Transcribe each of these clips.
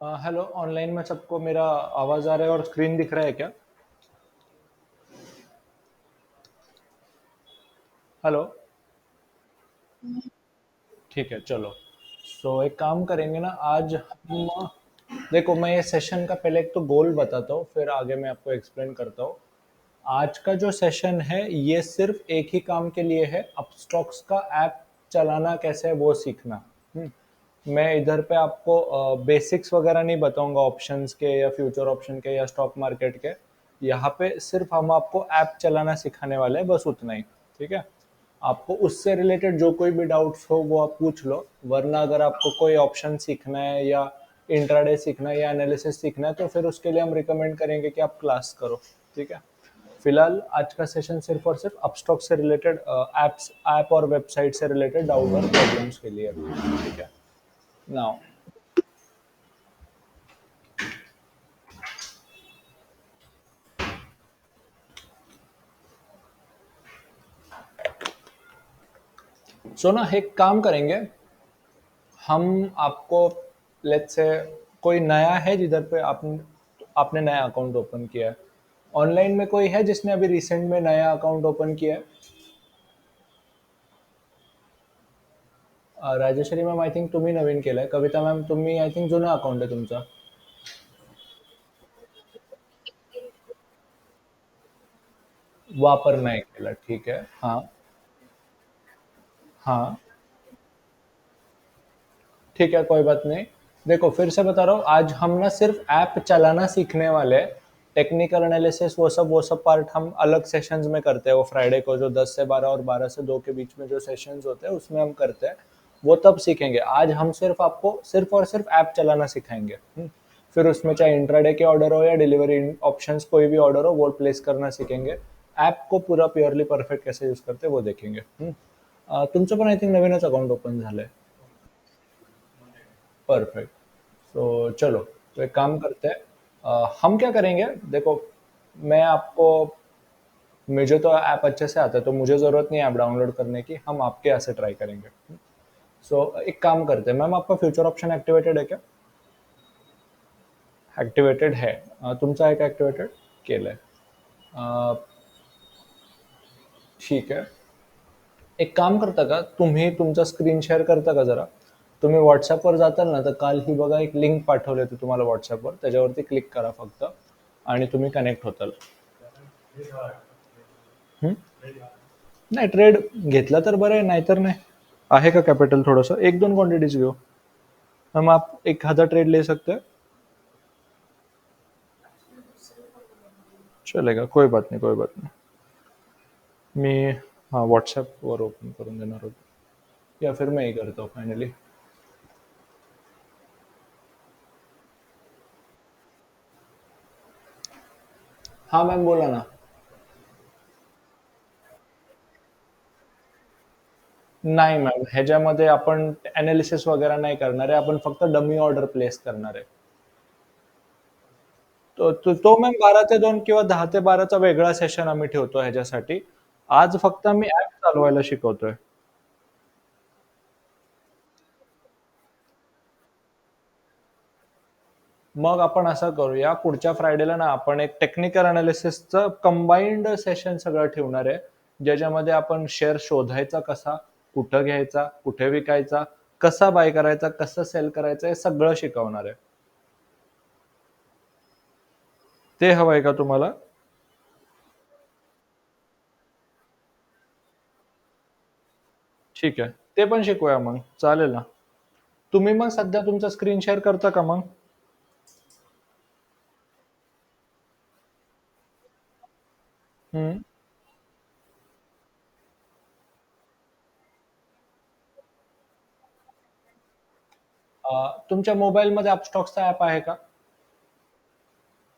Hello, online में सबको मेरा आवाज आ रहा है और स्क्रीन दिख रहा है क्या? हेलो। ठीक है, चलो। एक काम करेंगे ना आज हम। देखो, मैं ये सेशन का पहले एक तो गोल बताता हूँ, फिर आगे मैं आपको एक्सप्लेन करता हूँ। आज का जो सेशन है ये सिर्फ एक ही काम के लिए है, अपस्टॉक्स का ऐप चलाना कैसे है वो सीखना। मैं इधर पे आपको बेसिक्स वगैरह नहीं बताऊंगा ऑप्शंस के या फ्यूचर ऑप्शन के या स्टॉक मार्केट के। यहाँ पे सिर्फ हम आपको ऐप चलाना सिखाने वाले हैं, बस उतना ही। ठीक है। आपको उससे रिलेटेड जो कोई भी डाउट्स हो वो आप पूछ लो, वरना अगर आपको कोई ऑप्शन सीखना है या इंट्राडे सीखना है या एनालिसिस सीखना है तो फिर उसके लिए हम रिकमेंड करेंगे कि आप क्लास करो। ठीक है। फिलहाल आज का सेशन सिर्फ और सिर्फ अपस्टॉक से रिलेटेड एप्स ऐप और वेबसाइट से रिलेटेड डाउट और प्रॉब्लम्स के लिए। ठीक है। नाउ, सो ना एक काम करेंगे हम। आपको लेट्स से कोई नया है जिधर पे आपने नया अकाउंट ओपन किया है। ऑनलाइन में कोई है जिसने अभी रिसेंट में नया अकाउंट ओपन किया है? राजेश्वरी मॅम, आय थिंक तुम्ही नवीन केलंय. कविता मॅम, तुम्ही आय थिंक जुना अकाउंट आहे तुमचा. वापर नाही केला. ठीक है, हाँ. हाँ, ठीक है, कोई बात नहीं. देखो, फिर से बता रहा हूँ, आज हम ना सिर्फ ऐप चलाना सीखने वाले हैं. टेक्निकल एनालिसिस वो सब पार्ट हम अलग सेशंस में करते हैं. वो फ्राइडे को जो 10 से 12 और 12 से 2 के बीच में जो सेशंस होते हैं उसमें हम करते हैं. वो तब सीखेंगे. आज हम सिर्फ आपको सिर्फ और सिर्फ ऐप चलाना सिखाएंगे. फिर उसमें चाहे इंट्राडे के ऑर्डर हो या डिलीवरी ऑप्शंस कोई भी ऑर्डर हो वो प्लेस करना सीखेंगे. ऐप को पूरा प्योरली परफेक्ट कैसे यूज करते हैं वो देखेंगे. तुमचं पण आय थिंक नवीनच अकाउंट ओपन झालंय. परफेक्ट. चलो, तो एक काम करते हैं. हम क्या करेंगे, देखो, मैं आपको मुझे तो ऐप अच्छे से आता है तो मुझे ज़रूरत नहीं है ऐप डाउनलोड करने की. हम आपके यहाँ से ट्राई करेंगे. एक काम करते हैं. मैम, आपका फ्यूचर ऑप्शन एक्टिवेटेड है क्या? ॲक्टिवेटेड है. तुमचा आहे का ॲक्टिवेटेड? केलं आहे. ठीक आहे. एक काम करता का तुम्ही, तुमचा स्क्रीन शेअर करता का जरा? तुम्ही व्हॉट्सॲपवर जाताल ना, तर काल ही बघा एक लिंक पाठवली होती तुम्हाला व्हॉट्सॲपवर, त्याच्यावरती क्लिक करा फक्त आणि तुम्ही कनेक्ट होताल. हं? नाही, ट्रेड घेतला तर बरं आहे, नाहीतर नाही. आहे का कॅपिटल थोडंसं? एक दोन क्वांटिटीज घेऊ. हम आप 1,000 ट्रेड ले सकते हैं. चलेगा, कोई बात नहीं, कोई बात नहीं. मी हाँ व्हॉट्सॲपवर ओपन करून देणार होतो, या फिर मैं ही करता हूँ फायनली. हाँ मॅम, बोला ना. नाही मॅम, ह्याच्यामध्ये आपण अनालिसिस वगैरे नाही करणार आहे. आपण फक्त डमी ऑर्डर प्लेस करणार आहे. तो मॅम 12 ते 2 किंवा 10 ते 12चा वेगळा सेशन आम्ही ठेवतो ह्याच्यासाठी. आज फक्त आम्ही ऍप चालवायला शिकवतोय. मग आपण असं करूया, पुढच्या फ्रायडेला ना आपण एक टेक्निकल अनालिसिसचं कंबाईंड सेशन सगळं ठेवणार आहे, ज्याच्यामध्ये आपण शेअर शोधायचा कसा, कुठं घ्यायचा, कुठे विकायचा, कसा बाय करायचा, कसं सेल करायचं, हे सगळं शिकवणार आहे. ते हवंय का तुम्हाला? ठीक आहे, ते पण शिकूया मग, चालेल ना. तुम्ही मग सध्या तुमचा स्क्रीन शेअर करता का मग? हम्म. तुमच्या मोबाईलमध्ये अपस्टॉक्सचा ऍप आहे का?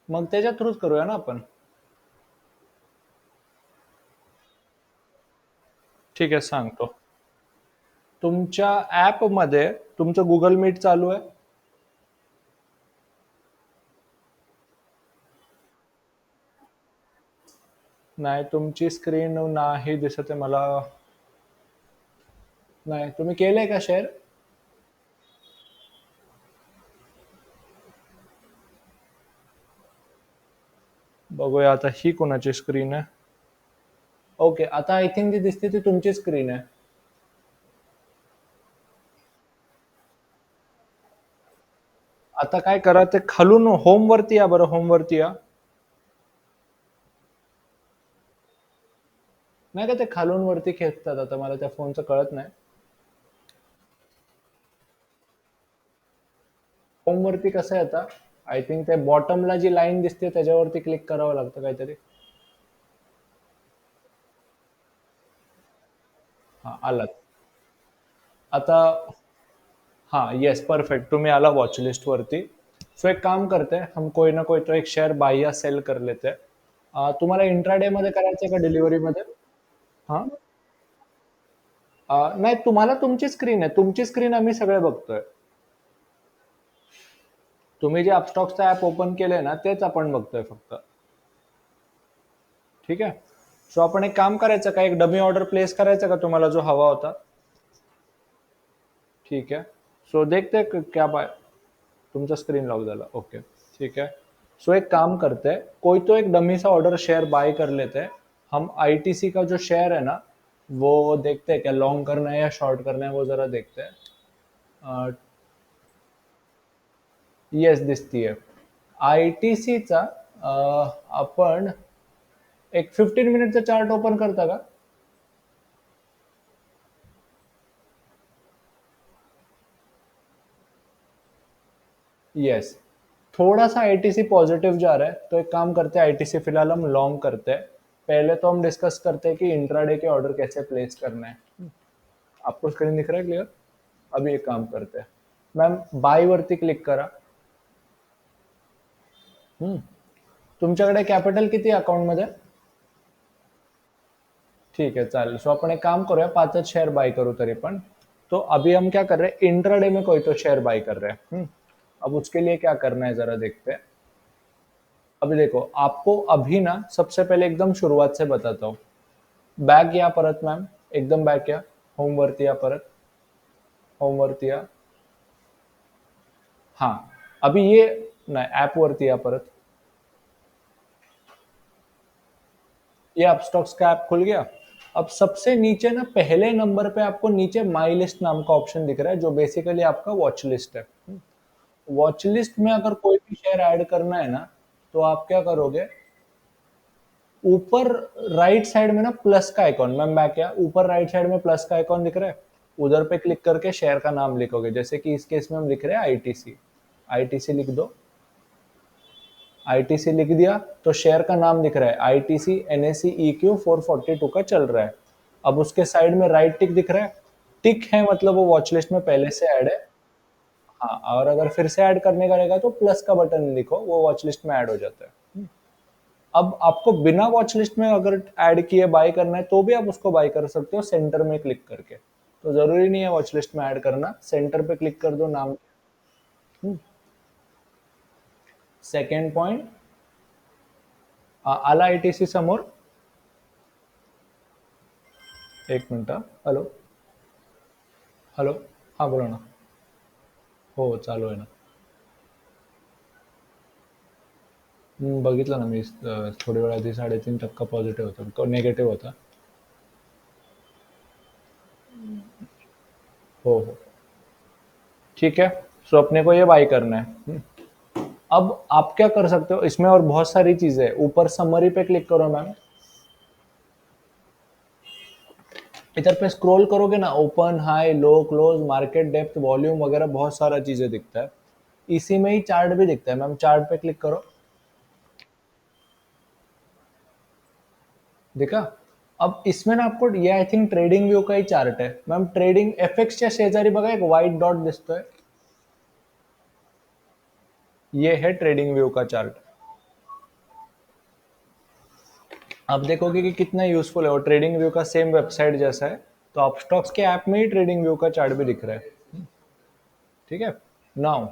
मग त्याच्या थ्रूच करूया ना आपण. ठीक आहे, सांगतो. तुमच्या ऍपमध्ये तुमचं गुगल मीट चालू आहे? नाही, तुमची स्क्रीन नाही दिसत आहे मला. नाही, तुम्ही केलंय का शेअर? बघूया आता ही कोणाची स्क्रीन आहे. ओके, आता आय थिंक ती दिसते ती तुमची स्क्रीन आहे. आता काय करा, ते खालून होम वरती या बरं, होम वरती या. नाही का ते खालून वरती खेचतात, आता मला त्या फोनचं कळत नाही. होम वरती कसं आहे आता, आय थिंक ते बॉटमला जी लाईन दिसते त्याच्यावरती क्लिक करावं लागतं काहीतरी. हा, आलात आता. हाँ यस परफेक्ट, तुम्ही आला वॉच लिस्ट वरती. सो एक काम करते हैं, हम कोई ना कोई तो एक शेअर बाय या सेल कर लेते हैं. तुम्हाला इंट्राडे मध्ये करायचं का डिलिव्हरी मध्ये? हा, नाही, तुम्हाला तुमची स्क्रीन आहे, तुमची स्क्रीन आम्ही सगळे बघतोय. तुम्ही जे अपस्टॉक्सचं ऍप ओपन केलंय ना तेच आपण बघतोय फक्त. ठीक आहे. सो आपण एक काम करायचं का, एक डमी ऑर्डर प्लेस करायचा का तुम्हाला जो हवा होता? ठीक है, सो देखते हैं क्या बाय. तुमचा स्क्रीन लॉक झाला, ओके ठीक है. सो एक काम करते हैं, कोई तो एक डमी सा ऑर्डर शेयर बाय कर लेते हैं. हम आईटीसी का जो शेयर है ना वो देखते हैं क्या लॉन्ग करना है या शॉर्ट करना है, वो जरा देखते हैं. येस दिसती है आयटीसीचा. आपण एक 15 मिनिटचा चार्ट ओपन करता का? यस, थोड़ा सा आईटीसी पॉजिटिव जा रहा है, तो एक काम करते हैं, आईटीसी फिलहाल हम लॉन्ग करते हैं. पहले तो हम डिस्कस करते हैं कि इंट्राडे के ऑर्डर कैसे प्लेस करना है. आपको स्क्रीन दिख रहा है क्लियर? अभी एक काम करते हैं, मॅम बाय वरती क्लिक करा. हम्म, तुमच्याकडे कॅपिटल किती अकाउंट मध्ये? ठीक है चालेल. सो आपण एक काम करूया, 5च शेयर बाय करू तरी पण. तो अभी हम क्या कर रहे हैं, इंट्राडे में कोई तो शेयर बाय कर रहे हैं. अब उसके लिए क्या करना है जरा देखते हैं. अभी देखो, आपको अभी ना सबसे पहले एकदम शुरुआत से बताता हूँ. बॅक या परत मॅम, एकदम बॅक या, होम वरती या परत, होम वरती या. हाँ, अभी ये नाही, ऍप वरती या परत. ये अपस्टॉक्स का ऐप खुल गया. अब सबसे नीचे ना पहले नंबर पे आपको नीचे माई लिस्ट नाम का ऑप्शन दिख रहा है, जो बेसिकली आपका वॉच लिस्ट है. वॉच लिस्ट में अगर कोई भी शेयर ऐड करना है ना, तो आप क्या करोगे, ऊपर राइट साइड में ना प्लस का आइकॉन, मैम बैक या, ऊपर राइट साइड में प्लस का आइकॉन दिख रहा है, उधर पे क्लिक करके शेयर का नाम लिखोगे. जैसे कि इस केस में हम लिख रहे हैं आईटीसी. आईटीसी लिख दो. आईटीसी लिख दिया तो शेयर का नाम दिख रहा है आईटीसी एनएससी EQ 442 का चल रहा है. अब उसके साइड में राइट टिक दिख रहा है, टिक है मतलब वो वॉच लिस्ट में पहले से ऐड है. हाँ, और अगर फिर से ऐड करने का रहेगा तो प्लस का बटन लिखो, वो वॉच लिस्ट में ऐड हो जाता है. अब आपको बिना वॉच लिस्ट में अगर ऐड किए बाय करना है तो भी आप उसको बाय कर सकते हो सेंटर में क्लिक करके. तो जरूरी नहीं है वॉच लिस्ट में ऐड करना, सेंटर पे क्लिक कर दो नाम. सेकंड पॉइंट, आला आयटीसी समोर. एक मिनिट. हॅलो हॅलो, हां बोला ना. हो चालू आहे ना. बघितलं ना मी, थोडी वेळ आधी 3.5% पॉझिटिव्ह होता, निगेटिव्ह होता. हो हो, ठीक है. सो अपने को ये बाय करना है. अब आप क्या कर सकते हो इसमें, और बहुत सारी चीजें हैं. ऊपर समरी पे क्लिक करो मैम. इधर पे स्क्रॉल करोगे ना, open high low close market depth volume वगैरह बहुत सारा चीजें दिखता है. इसी में ही चार्ट भी दिखता है मैम, चार्ट पे क्लिक करो. देखा? अब इसमें ना आपको ये आई थिंक ट्रेडिंग व्यू का ही चार्ट है मैम. ट्रेडिंग एफएक्सच्या शेजारी बघा एक व्हाइट डॉट दिसतोय, ये है ट्रेडिंग व्यू का चार्ट. आप देखोगे कि कितना यूजफुल है, और ट्रेडिंग व्यू का सेम वेबसाइट जैसा है. तो आप स्टॉक्स के ऐप में ही ट्रेडिंग व्यू का चार्ट भी दिख रहा है. ठीक है. नाउ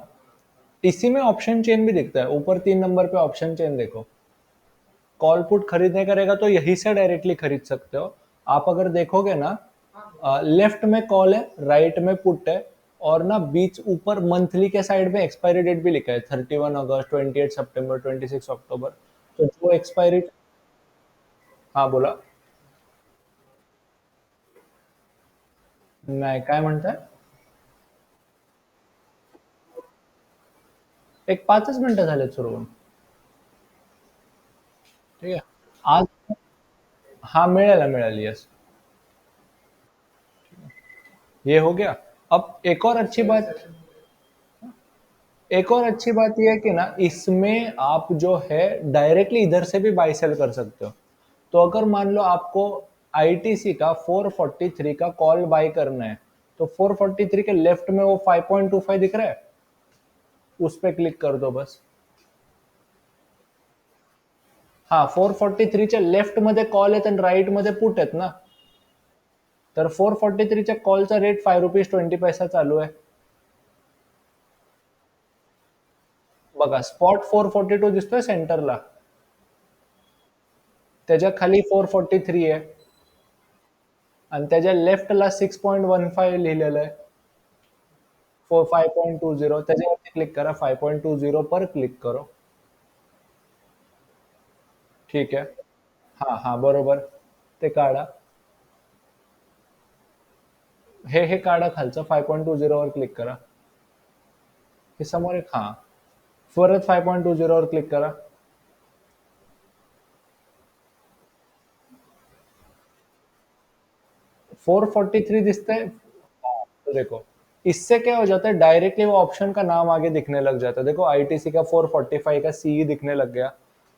इसी में ऑप्शन चेन भी दिखता है, ऊपर 3 नंबर पे ऑप्शन चेन देखो. कॉल पुट खरीदने का रहेगा तो यही से डायरेक्टली खरीद सकते हो. आप अगर देखोगे ना, लेफ्ट में कॉल है, राइट में पुट है, और ना बीच ऊपर मंथली के साइड में एक्सपायरी डेट भी लिखा है, 31 अगस्त, 28 सितंबर, 26 अक्टूबर. तो जो एक्सपायरी, हाँ बोला. नाही, काय म्हणताय? एक 5च मिनिटं झालेत सुरू होऊन. ठीक आहे. आज, हाँ मिळेल यस. ये हो गया. अब एक और अच्छी बात यह है कि ना इसमें आप जो है डायरेक्टली इधर से भी बाई सेल कर सकते हो. तो अगर मान लो आपको आईटीसी का 443 का कॉल बाय करना है, तो 443 के लेफ्ट में वो 5.25 दिख रहा है, उस पर क्लिक कर दो बस. हाँ, 443च्या लेफ्ट मध्ये कॉल आहेत आणि राईट मध्ये पुट आहेत ना. तर 443च्या कॉलचा रेट ₹5.20 चालू आहे. बघा, स्पॉट 442 दिसतोय सेंटरला, त्याच्या खाली 443 आहे आणि त्याच्या लेफ्टला 6.15 लिहिलेलं आहे. 5.20 त्याच्यावरती क्लिक करा. 5.20 पर क्लिक करो. ठीक आहे. हा हा बरोबर. ते काढा. हे काढा खालचं. 5.20 वर क्लिक करा. हे समोर एक, हा परत 5.20 वर क्लिक करा. 443 दिखता है. तो देखो, इससे क्या हो जाता है, डायरेक्टली वो ऑप्शन का नाम आगे दिखने लग जाता है. देखो आईटीसी का 445 का सीई दिखने लग गया.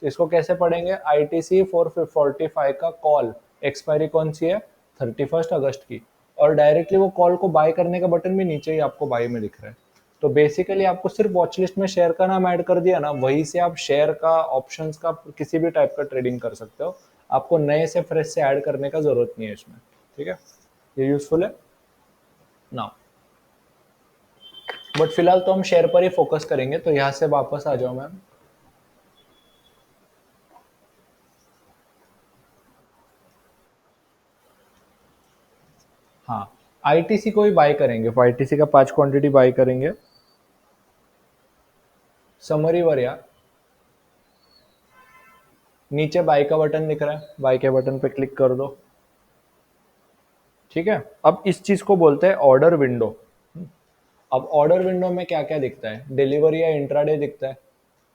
तो इसको कैसे पढ़ेंगे? आईटीसी 445 का कॉल, एक्सपायरी कौन सी है? 31 अगस्त की. और डायरेक्टली वो कॉल को बाय करने का बटन भी नीचे ही आपको बाय में दिख रहा है. तो बेसिकली आपको सिर्फ वॉच लिस्ट में शेयर का नाम ऐड कर दिया ना, वहीं से आप शेयर का, ऑप्शंस का, किसी भी टाइप का ट्रेडिंग कर सकते हो. आपको नए से फ्रेश से ऐड करने का जरूरत नहीं है इसमें. ठीक है, ये यूजफुल है ना. बट फिलहाल तो हम शेयर पर ही फोकस करेंगे. तो यहां से वापस आ जाओ मैम. हाँ, आईटीसी को ही बाय करेंगे. आईटीसी का 5 क्वांटिटी बाय करेंगे. समरी वर या, नीचे बाय का बटन दिख रहा है, बाय के बटन पे क्लिक कर दो. ठीक है. अब इस चीज को बोलते हैं ऑर्डर विंडो. अब ऑर्डर विंडो में क्या क्या दिखता है? डिलीवरी या इंट्राडे दिखता है.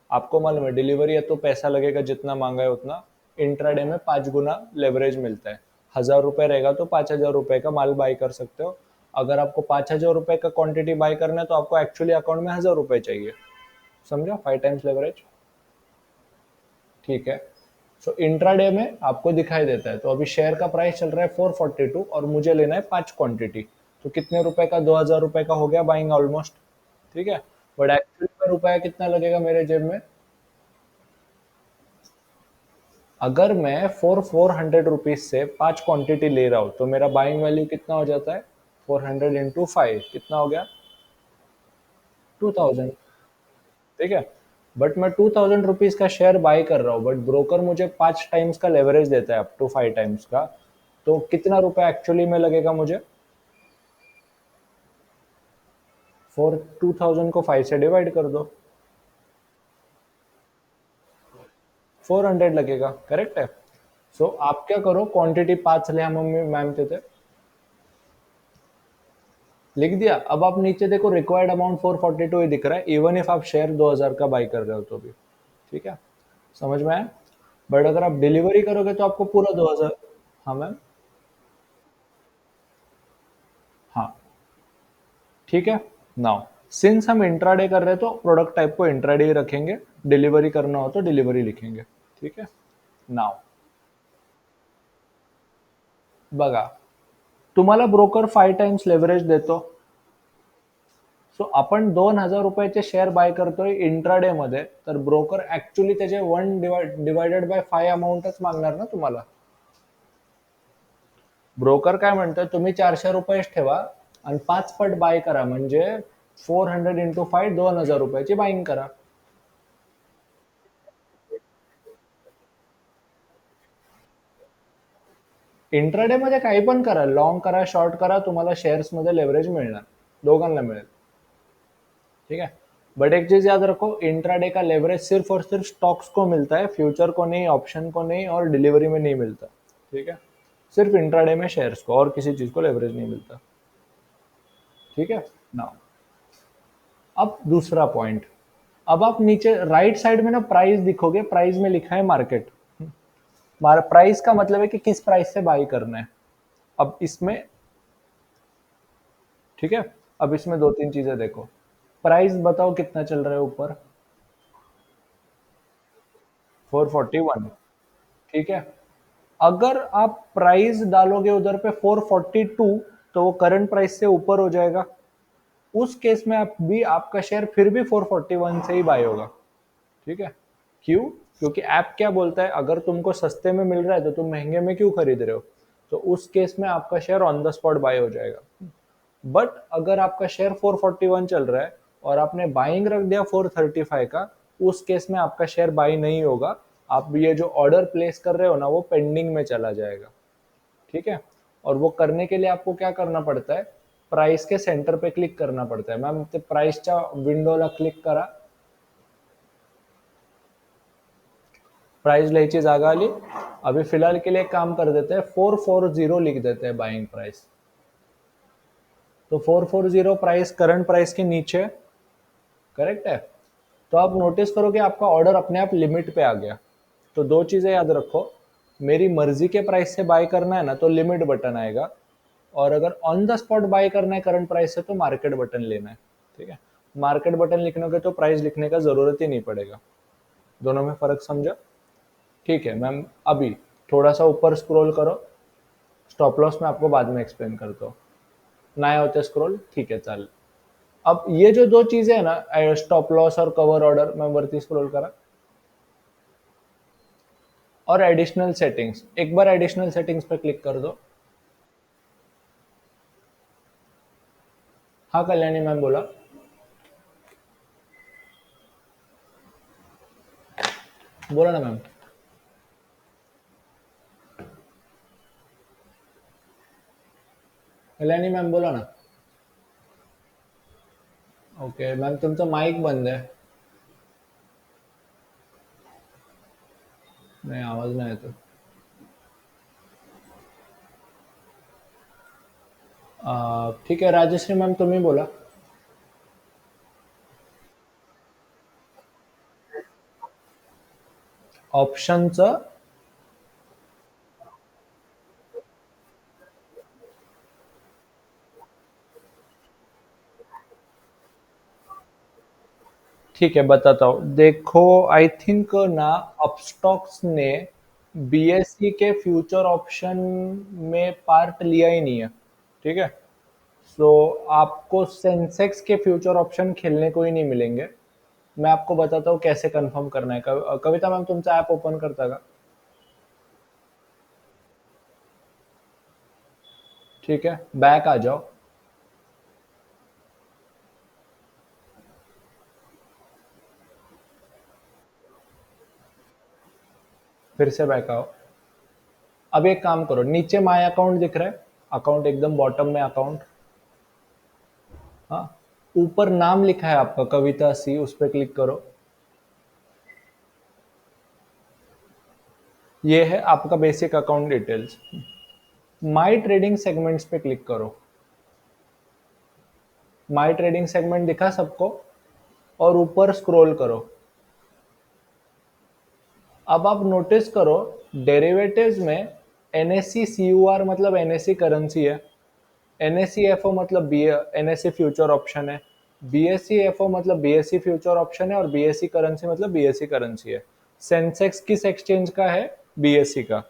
आपको मालूम है डिलीवरी है तो पैसा लगेगा, जितना मांगा है उतना. इंट्राडे में 5 गुना लेवरेज मिलता है. 1000 रुपए रहेगा तो 5000 रुपए का माल बाय कर सकते हो. अगर आपको 5000 रुपए का क्वांटिटी बाय करना है तो आपको एक्चुअली अकाउंट में 1000 रुपए चाहिए. समझा? 5 टाइम्स लेवरेज. ठीक है. सो इंट्राडे में आपको दिखाई देता है. तो अभी शेयर का प्राइस चल रहा है 442 और मुझे लेना है 5 क्वांटिटी. तो कितने रुपए का? 2000 रुपए का हो गया बाइंग ऑलमोस्ट. ठीक है. बट एक्चुअली में रुपया कितना लगेगा मेरे जेब में? अगर मैं 400 रुपीज से 5 क्वांटिटी ले रहा हूं तो मेरा बाइंग वैल्यू कितना हो जाता है? 400 × 5 कितना हो गया? 2000. ठीक है. बट मैं 2000 रुपीज का शेयर बाय कर रहा हूँ, बट ब्रोकर मुझे 5 टाइम्स का लेवरेज देता है, अप टू 5 टाइम्स का. तो कितना रुपया एक्चुअली में लगेगा मुझे? 2000 को 5 से डिवाइड कर दो. 400 लगेगा. करेक्ट है. सो आप क्या करो, क्वांटिटी 5 ले, हम मैम थे लिख दिया. अब आप नीचे देखो, रिक्वायर्ड अमाउंट 442 ही दिख रहा है, इवन इफ आप शेयर 2000 का बाई कर रहे हो तो भी. ठीक है, समझ में आया? बट अगर आप डिलीवरी करोगे तो आपको पूरा 2000. हाँ मैम. हाँ. ठीक है. नाउ सिंस हम इंट्राडे कर रहे हैं तो प्रोडक्ट टाइप को इंट्राडे ही रखेंगे. डिलीवरी करना हो तो डिलीवरी लिखेंगे. ठीक है. नाउ बघा, तुम्हाला ब्रोकर 5 टाइम्स लेवरेज देतो. सो आपण 2000 रुपयाचे शेअर बाय करतोय इंट्राडे मध्ये, तर ब्रोकर ऍक्च्युली त्याचे 1/5 अमाऊंटच मागणार ना तुम्हाला. ब्रोकर काय म्हणतोय, तुम्ही 400 रुपयेच ठेवा आणि 5 पट बाय करा, म्हणजे 400 × 5 2000 रुपयाची बाईंग करा. इंट्राडे मध्ये काही पण करा, लॉंग करा, शॉर्ट करा, तुम्हाला शेअर्स मध्ये लेवरेज मिळणार. दोघांना मिळेल. ठीक आहे. बट एक चीज याद रखो, इंट्राडे का लेवरेज सिर्फ और सिर्फ स्टॉक्स को मिलता है, फ्यूचर को नहीं, ऑप्शन को नहीं, और डिलीवरी में नहीं मिलता। ठीक है, सिर्फ इंट्राडे में शेयर्स को, और किसी चीज को लेवरेज नहीं मिलता। ठीक है ना। अब दूसरा पॉइंट, अब आप नीचे राइट साइड में ना प्राइस दिखोगे, प्राइस में लिखा है मार्केट। प्राइस का मतलब है कि किस प्राइस से बाई करना है। अब इसमें, ठीक है, अब इसमें दो तीन चीजें देखो। प्राइस बताओ कितना चल रहा है ऊपर? 441। ठीक है, अगर आप प्राइस डालोगे उधर पे 442, तो वो करंट प्राइस से ऊपर हो जाएगा। उस केस में आप भी, आपका शेयर फिर भी 441 से ही बाय होगा। ठीक है, क्यों? क्योंकि ऐप क्या बोलता है, अगर तुमको सस्ते में मिल रहा है तो तुम महंगे में क्यों खरीद रहे हो? तो उस केस में आपका share on the spot buy हो जाएगा। बट अगर आपका शेयर 441 चल रहा है और आपने बाइंग रख दिया 435 का, उस केस में आपका शेयर बाई नहीं होगा। आप ये जो ऑर्डर प्लेस कर रहे हो ना, वो पेंडिंग में चला जाएगा। ठीक है, और वो करने के लिए आपको क्या करना पड़ता है? प्राइस के सेंटर पे क्लिक करना पड़ता है। मॅम ते प्राइसच्या विंडोला क्लिक करा, प्राइस लिहायची जागा आली। अभी फिलहाल के लिए काम कर देते हैं, 440 लिख देते हैं बाइंग प्राइस। तो 440 प्राइस करंट प्राइस के नीचे, करेक्ट है। तो आप नोटिस करो कि आपका ऑर्डर अपने आप लिमिट पे आ गया। तो दो चीजें याद रखो, मेरी मर्जी के प्राइस से बाय करना है ना, तो लिमिट बटन आएगा, और अगर ऑन द स्पॉट बाय करना है करंट प्राइस से, तो मार्केट बटन लेना है। ठीक है, मार्केट बटन लिखने के तो प्राइस लिखने का जरूरत ही नहीं पड़ेगा। दोनों में फर्क समझा? ठीक है मैम, अभी थोड़ा सा ऊपर स्क्रॉल करो। स्टॉप लॉस में आपको बाद में एक्सप्लेन करता हूँ, नाही होते स्क्रॉल, ठीक है चालेल। अब ये जो दो चीजें है ना, स्टॉप लॉस और कवर ऑर्डर, मैं वरती स्क्रॉल करा, और एडिशनल सेटिंग्स, एक बार एडिशनल सेटिंग्स पे क्लिक कर दो। हाँ कल्याणी मैम बोला। बोला ना मैम। कल्याणी मैम बोला ना। ओके मैम, तुमचा माइक बंद आहे. नाही, आवाज नाही येतो. ठीक आहे राजश्री मैम, तुम्ही बोला. ऑप्शनचं. ठीक है बताता हूँ, देखो आई थिंक ना, अपस्टॉक्स ने बीएससी के फ्यूचर ऑप्शन में पार्ट लिया ही नहीं है। ठीक है, सो आपको सेंसेक्स के फ्यूचर ऑप्शन खेलने को ही नहीं मिलेंगे। मैं आपको बताता हूँ कैसे कंफर्म करना है। कविता मैम, तुमचा ऐप ओपन करता का? ठीक है, बैक आ जाओ। फिर से बैक आओ। अब एक काम करो, नीचे माय अकाउंट दिख रहा है, अकाउंट एकदम बॉटम में अकाउंट। हाँ, ऊपर नाम लिखा है आपका कविता सी, उस पर क्लिक करो। ये है आपका basic account details. My trading segments पे क्लिक करो। माई ट्रेडिंग सेगमेंट दिखा सबको? और ऊपर स्क्रॉल करो। अब आप नोटिस करो, डेरिवेटिव्स में एनएससी सीयूआर मतलब एनएससी करेंसी है, एनएससी एफओ मतलब बी एनएससी फ्यूचर ऑप्शन है, बीएससी एफओ मतलब बीएससी फ्यूचर ऑप्शन है, और बीएससी करेंसी मतलब बीएससी करेंसी है। सेंसेक्स किस एक्सचेंज का है? बीएससी का।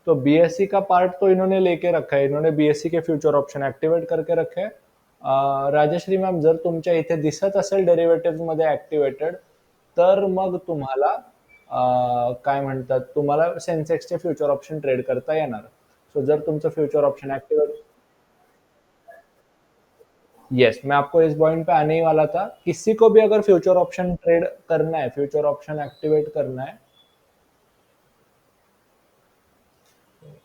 तो बीएससी का पार्ट तो इन्होंने लेके रखा है, इन्होंने बीएससी के फ्यूचर ऑप्शन ऍक्टिव्हेट करके रखे है। राजश्री मॅम, जर तुमच्या इथे दिसत असेल डेरिव्हेटिव्ह मध्ये ऍक्टिव्हेटेड, तर मग तुम्हाला काय म्हणतात, तुम्हाला सेन्सेक्सचे फ्यूचर ऑप्शन ट्रेड करता येणार। सो जर तुमचं फ्यूचर ऑप्शन ऍक्टिव्हेट, यस, मैं आपको इस पॉइंट पे आने ही वाला था। किसी को भी अगर फ्यूचर ऑप्शन ट्रेड करना है, फ्यूचर ऑप्शन एक्टिवेट करना है,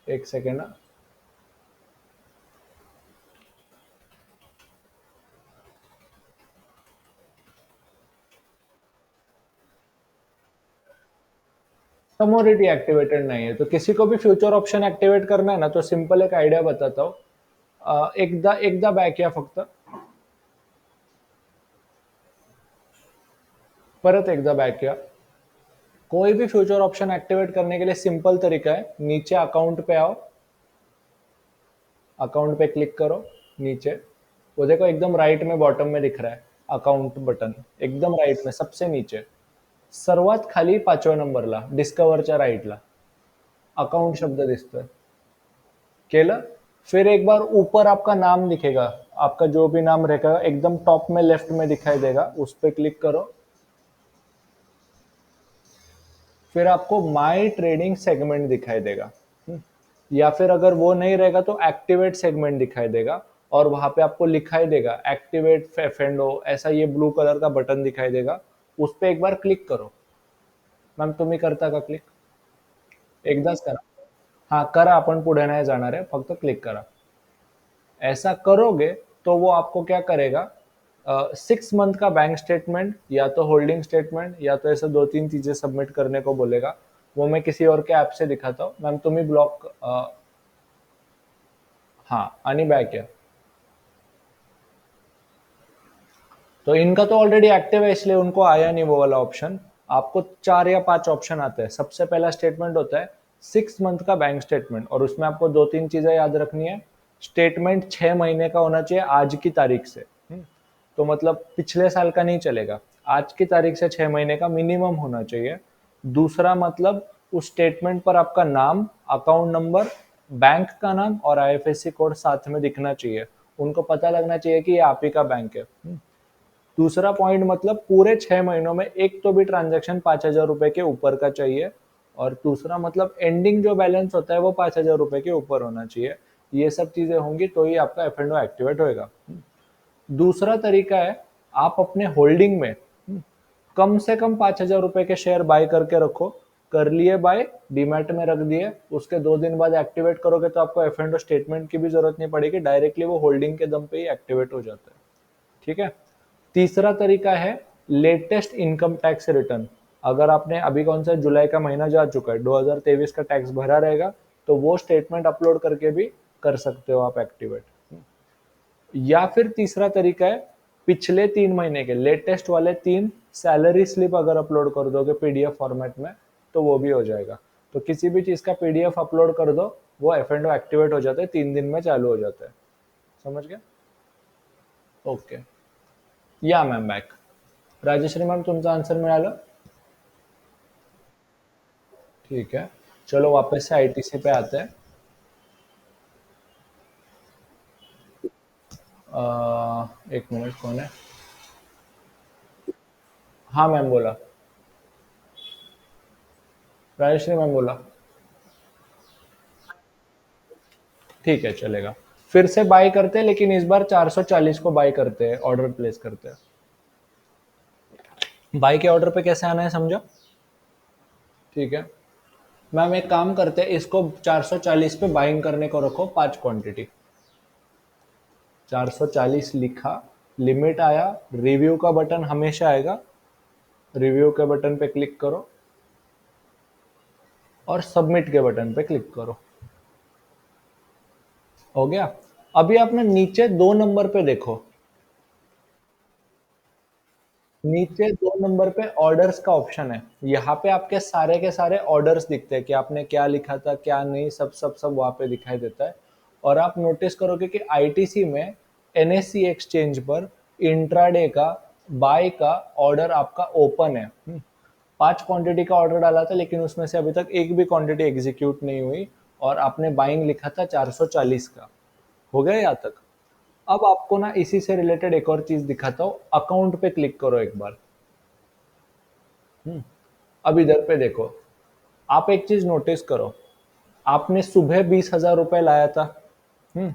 एक सेकेंड ना। कमोडिटी एक्टिवेटेड नहीं है, तो किसी को भी फ्युचर ऑप्शन ऍक्टिव्हेट करना है ना, तो सिंपल एक आयडिया बताता हूँ. एकदा एकदा बॅक या फक्त, परत एकदा बॅक या. कोई भी फ्यूचर ऑप्शन एक्टिवेट करने के लिए सिंपल तरीका है, नीचे अकाउंट पे आओ, अकाउंट पे क्लिक करो, नीचे वो देखो एकदम राइट में बॉटम में दिख रहा है अकाउंट बटन, एकदम राइट में सबसे नीचे सर्वात खाली 5व्या नंबरला डिस्कवरच्या राईटला अकाउंट शब्द दिसतोय. केलं. फिर एक बार ऊपर आपका नाम दिखेगा, आपका जो भी नाम रहेगा एकदम टॉप में लेफ्ट में दिखाई देगा, उस पर क्लिक करो. फिर आपको माई ट्रेडिंग सेगमेंट दिखाई देगा. या फिर अगर वो नहीं रहेगा तो एक्टिवेट सेगमेंट दिखाई देगा, और वहां पे आपको लिखाई देगा एक्टिवेट फेंडो, ऐसा ये ब्लू कलर का बटन दिखाई देगा, उस पर एक बार क्लिक करो. मॅम तुम्ही करता का क्लिक? एकदाच करा. हाँ करा, आपण पुढे नाही जाणार आहे, फक्त क्लिक करा. ऐसा करोगे तो वो आपको क्या करेगा, 6 मंथ का बैंक स्टेटमेंट या तो होल्डिंग स्टेटमेंट या तो ऐसे 2-3 चीजें सबमिट करने को बोलेगा. वो मैं किसी और के ऐप से दिखाता हूँ. मैम तुम्ही ब्लॉक, हाँ आणि बैक या. तो इनका तो ऑलरेडी एक्टिव है इसलिए उनको आया नहीं वो वाला ऑप्शन. आपको 4 या 5 ऑप्शन आते हैं. सबसे पहला स्टेटमेंट होता है 6 मंथ का बैंक स्टेटमेंट, और उसमें आपको 2-3 चीजें याद रखनी है. स्टेटमेंट 6 महीने का होना चाहिए आज की तारीख से. तो मतलब पिछले साल का नहीं चलेगा, आज की तारीख से 6 महीने का मिनिमम होना चाहिए. दूसरा मतलब उस स्टेटमेंट पर आपका नाम, अकाउंट नंबर, बैंक का नाम और आईएफएससी कोड साथ में दिखना चाहिए. उनको पता लगना चाहिए कि ये आप ही का बैंक है. दूसरा पॉइंट मतलब पूरे 6 महीनों में एक तो भी ट्रांजैक्शन 5,000 रुपए के ऊपर का चाहिए. और दूसरा मतलब एंडिंग जो बैलेंस होता है वो 5,000 रुपए के ऊपर होना चाहिए. ये सब चीजें होंगी तो ही आपका एफ एंड ओ एक्टिवेट होएगा. दूसरा तरीका है, आप अपने होल्डिंग में कम से कम 5,000 रुपए के शेयर बाय करके रखो. कर लिए बाय, डीमैट में रख दिए, उसके 2 दिन बाद एक्टिवेट करोगे तो आपको एफ एंड ओ स्टेटमेंट की भी जरूरत नहीं पड़ेगी, डायरेक्टली वो होल्डिंग के दम पे ही एक्टिवेट हो जाता है. ठीक है. तीसरा तरीका है लेटेस्ट इनकम टैक्स रिटर्न. अगर आपने अभी कौन सा जुलाई का महीना जा चुका है, 2023 का टैक्स भरा रहेगा, तो वो स्टेटमेंट अपलोड करके भी कर सकते हो आप एक्टिवेट. या फिर तीसरा तरीका है पिछले 3 महीने के लेटेस्ट वाले 3 सैलरी स्लिप अगर अपलोड कर दोगे पीडीएफ फॉर्मेट में तो वो भी हो जाएगा. तो किसी भी चीज का पीडीएफ अपलोड कर दो, वो एफ एंड ओ एक्टिवेट हो जाता है, 3 दिन में चालू हो जाता है. समझ गया? ओके. या मॅम बॅक. राजश्री मॅम तुमचा आन्सर मिळालं? ठीक है, चलो वापस से आईटीसी पे आते हैं. एक मिनट, कौन है? हाँ मैम बोला, राजश्री मैम बोला. ठीक है चलेगा. फिर से बाय करते हैं, लेकिन इस बार 440 को बाय करते हैं, ऑर्डर प्लेस करते हैं. बाय के ऑर्डर पे कैसे आना है समझो? ठीक है मैम, एक काम करते हैं, इसको 440 पे बाइंग करने को रखो, 5 क्वांटिटी. 440 लिखा, लिमिट आया, रिव्यू का बटन हमेशा आएगा, रिव्यू के बटन पे क्लिक करो और सबमिट के बटन पे क्लिक करो. हो गया. अभी आपने नीचे 2 नंबर पे देखो, नीचे 2 नंबर पे ऑर्डर्स का ऑप्शन है. यहाँ पे आपके सारे के सारे ऑर्डर्स दिखते हैं कि आपने क्या लिखा था क्या नहीं, सब सब सब वहां पे दिखाई देता है. और आप नोटिस करोगे कि आईटीसी में एनएससी एक्सचेंज पर इंट्राडे का बाय का ऑर्डर आपका ओपन है. 5 क्वांटिटी का ऑर्डर डाला था, लेकिन उसमें से अभी तक एक भी क्वांटिटी एग्जीक्यूट नहीं हुई, और आपने बाइंग लिखा था 440 का. हो गया यहाँ तक? अब आपको ना इसी से रिलेटेड एक और चीज दिखाता हूँ. अकाउंट पे क्लिक करो एक बार. अब इधर पे देखो, आप एक चीज नोटिस करो, आपने सुबह 20,000 रुपए लाया था. हम्म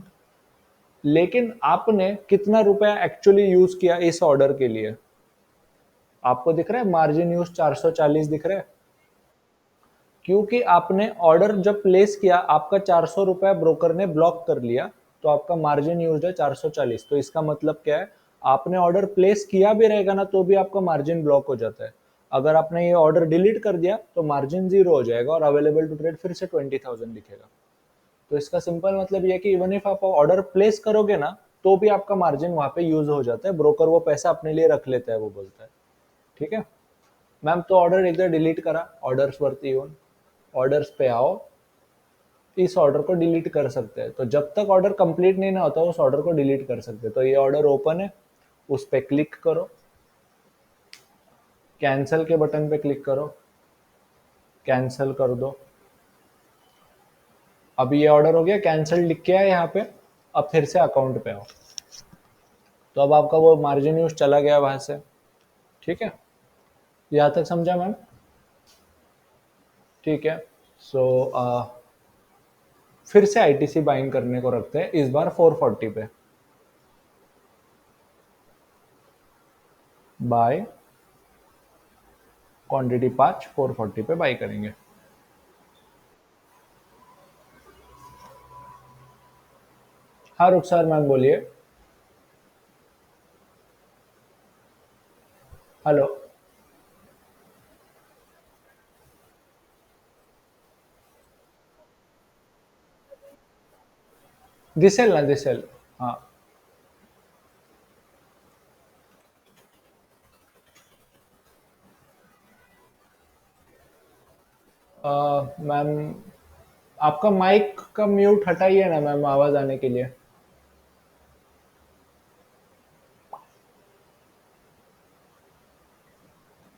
लेकिन आपने कितना रुपया एक्चुअली यूज किया इस ऑर्डर के लिए? आपको दिख रहा है मार्जिन यूज 440 दिख रहा है, क्योंकि आपने ऑर्डर जब प्लेस किया आपका 400 रुपया ब्रोकर ने ब्लॉक कर लिया, तो आपका मार्जिन यूज है 440. तो इसका मतलब क्या है, आपने ऑर्डर प्लेस किया भी रहेगा ना तो भी आपका मार्जिन ब्लॉक हो जाता है. अगर आपने ये ऑर्डर डिलीट कर दिया तो मार्जिन 0 हो जाएगा और अवेलेबल टू ट्रेड फिर से 20,000 दिखेगा। तो इसका सिंपल मतलब ये है कि इवन इफ आप ऑर्डर प्लेस करोगे ना तो भी आपका मार्जिन वहां पे यूज हो जाता है, ब्रोकर वो पैसा अपने लिए रख लेता है, वो बोलता है। ठीक है मैम, तो ऑर्डर एक बार डिलीट करा, ऑर्डर्स वर्ती ऑन, ऑर्डर्स पे आओ, इस ऑर्डर को डिलीट कर सकते हैं। तो जब तक ऑर्डर कंप्लीट नहीं ना होता उस ऑर्डर को डिलीट कर सकते हैं। तो ये ऑर्डर ओपन है, उस पर क्लिक करो, कैंसिल के बटन पे क्लिक करो, कैंसिल कर दो। अब ये ऑर्डर हो गया, कैंसिल लिख के आया यहाँ पे। अब फिर से अकाउंट पे आओ, तो अब आपका वो मार्जिन यूज चला गया वहां से। ठीक है, यहाँ तक समझा मैम? ठीक है। सो फिर से आईटीसी बाइंग करने को रखते हैं, इस बार 440 पे बाय, क्वांटिटी 5, 440 पे बाई करेंगे। हाँ रुखसार मैम बोलिए। हेलो। दिसेल ना, दिसेल। हाँ मैम, आपका माइक का म्यूट हटाइए ना मैम, आवाज आने के लिए।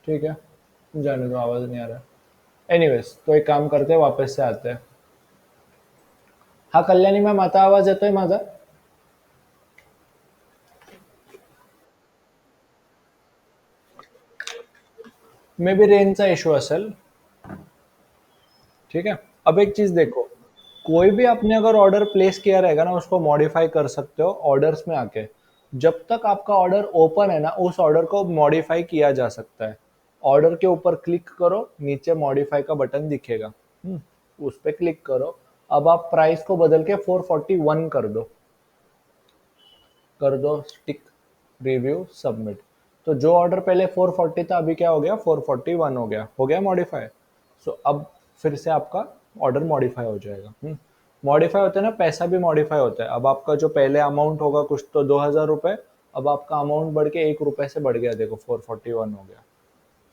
ठीक है, जाने दो, आवाज नहीं आ रहा। एनीवेज, तो एक काम करते हैं, वापस से आते हैं। हाँ कल्याणी मैम, आता आवाज येतोय माझा? मे बी रेंजचा इशू असेल। ठीक है, अब एक चीज देखो, कोई भी आपने अगर ऑर्डर प्लेस किया रहेगा ना उसको मॉडिफाई कर सकते हो ऑर्डर्स में आके। जब तक आपका ऑर्डर ओपन है ना उस ऑर्डर को मॉडिफाई किया जा सकता है। ऑर्डर के ऊपर क्लिक करो, नीचे मॉडिफाई का बटन दिखेगा, उस पर क्लिक करो। अब आप प्राइस को बदल के 441 कर दो टिक, रिव्यू सबमिट। तो जो ऑर्डर पहले 440 था अभी क्या हो गया, 441 हो गया मॉडिफाई। सो अब फिर से आपका ऑर्डर मॉडिफाई हो जाएगा। मॉडिफाई होता है ना, पैसा भी मॉडिफाई होता है। अब आपका जो पहले अमाउंट होगा कुछ तो 2,000 रुपये, अब आपका अमाउंट बढ़ के 1 रुपये से बढ़ गया, देखो 441 हो गया।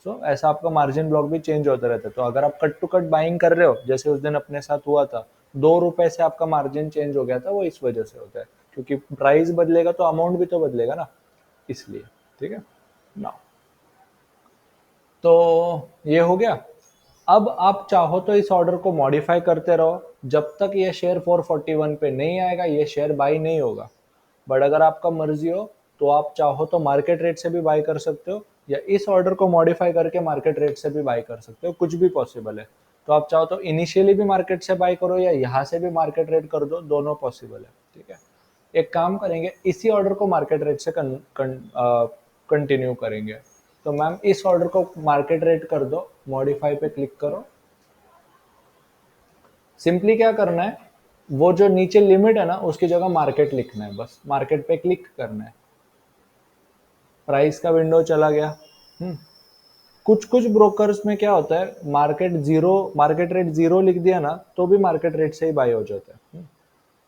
सो ऐसा आपका मार्जिन ब्लॉक भी चेंज होता रहता है। तो अगर आप कट टू कट बाइंग कर रहे हो जैसे उस दिन अपने साथ हुआ था, 2 रुपए से आपका मार्जिन चेंज हो गया था, वो इस वजह से होता है क्योंकि प्राइस बदलेगा तो अमाउंट भी तो बदलेगा ना, इसलिए। ठीक है ना, तो ये हो गया। अब आप चाहो तो इस ऑर्डर को मॉडिफाई करते रहो जब तक ये शेयर 441 पे नहीं आएगा, ये शेयर बाई नहीं होगा। बट अगर आपका मर्जी हो तो आप चाहो तो मार्केट रेट से भी बाई कर सकते हो, या इस ऑर्डर को मॉडिफाई करके मार्केट रेट से भी बाई कर सकते हो, कुछ भी पॉसिबल है। तो आप चाहो तो इनिशियली भी मार्केट से बाई करो या यहाँ से भी मार्केट रेट कर दो, दोनों पॉसिबल है। ठीक है, एक काम करेंगे, इसी ऑर्डर को मार्केट रेट से कंटिन्यू करेंगे। तो मैम इस ऑर्डर को मार्केट रेट कर दो, मॉडिफाई पे क्लिक करो। सिंपली क्या करना है, वो जो नीचे लिमिट है ना उसकी जगह मार्केट लिखना है, बस मार्केट पे क्लिक करना है। प्राइस का विंडो चला गया। हम्म कुछ कुछ ब्रोकर्स में क्या होता है, मार्केट रेट जीरो लिख दिया ना तो भी मार्केट रेट से ही बाय हो जाता है।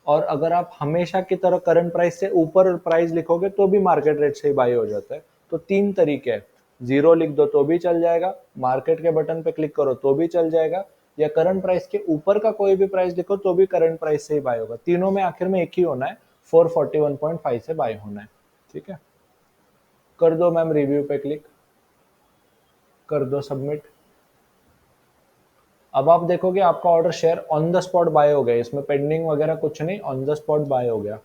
और अगर आप हमेशा की तरह करंट प्राइस से ऊपर प्राइस लिखोगे तो भी मार्केट रेट से ही बाय हो जाता है। तो 3 तरीके हैं, जीरो लिख दो तो भी चल जाएगा, मार्केट के बटन पे क्लिक करो तो भी चल जाएगा, या करंट प्राइस के ऊपर का कोई भी प्राइस लिखो तो भी करंट प्राइस से ही बाय होगा। तीनों में आखिर में एक ही होना है, 441.5 से बाय होना है। ठीक है, कर दो मैम रिव्यू पे क्लिक, कर दो सबमिट। अब आप देखोगे आपका order share on the spot buy हो गया, इसमें पेंडिंग वगैरह कुछ नहीं, ऑन द स्पॉट बाय हो गया।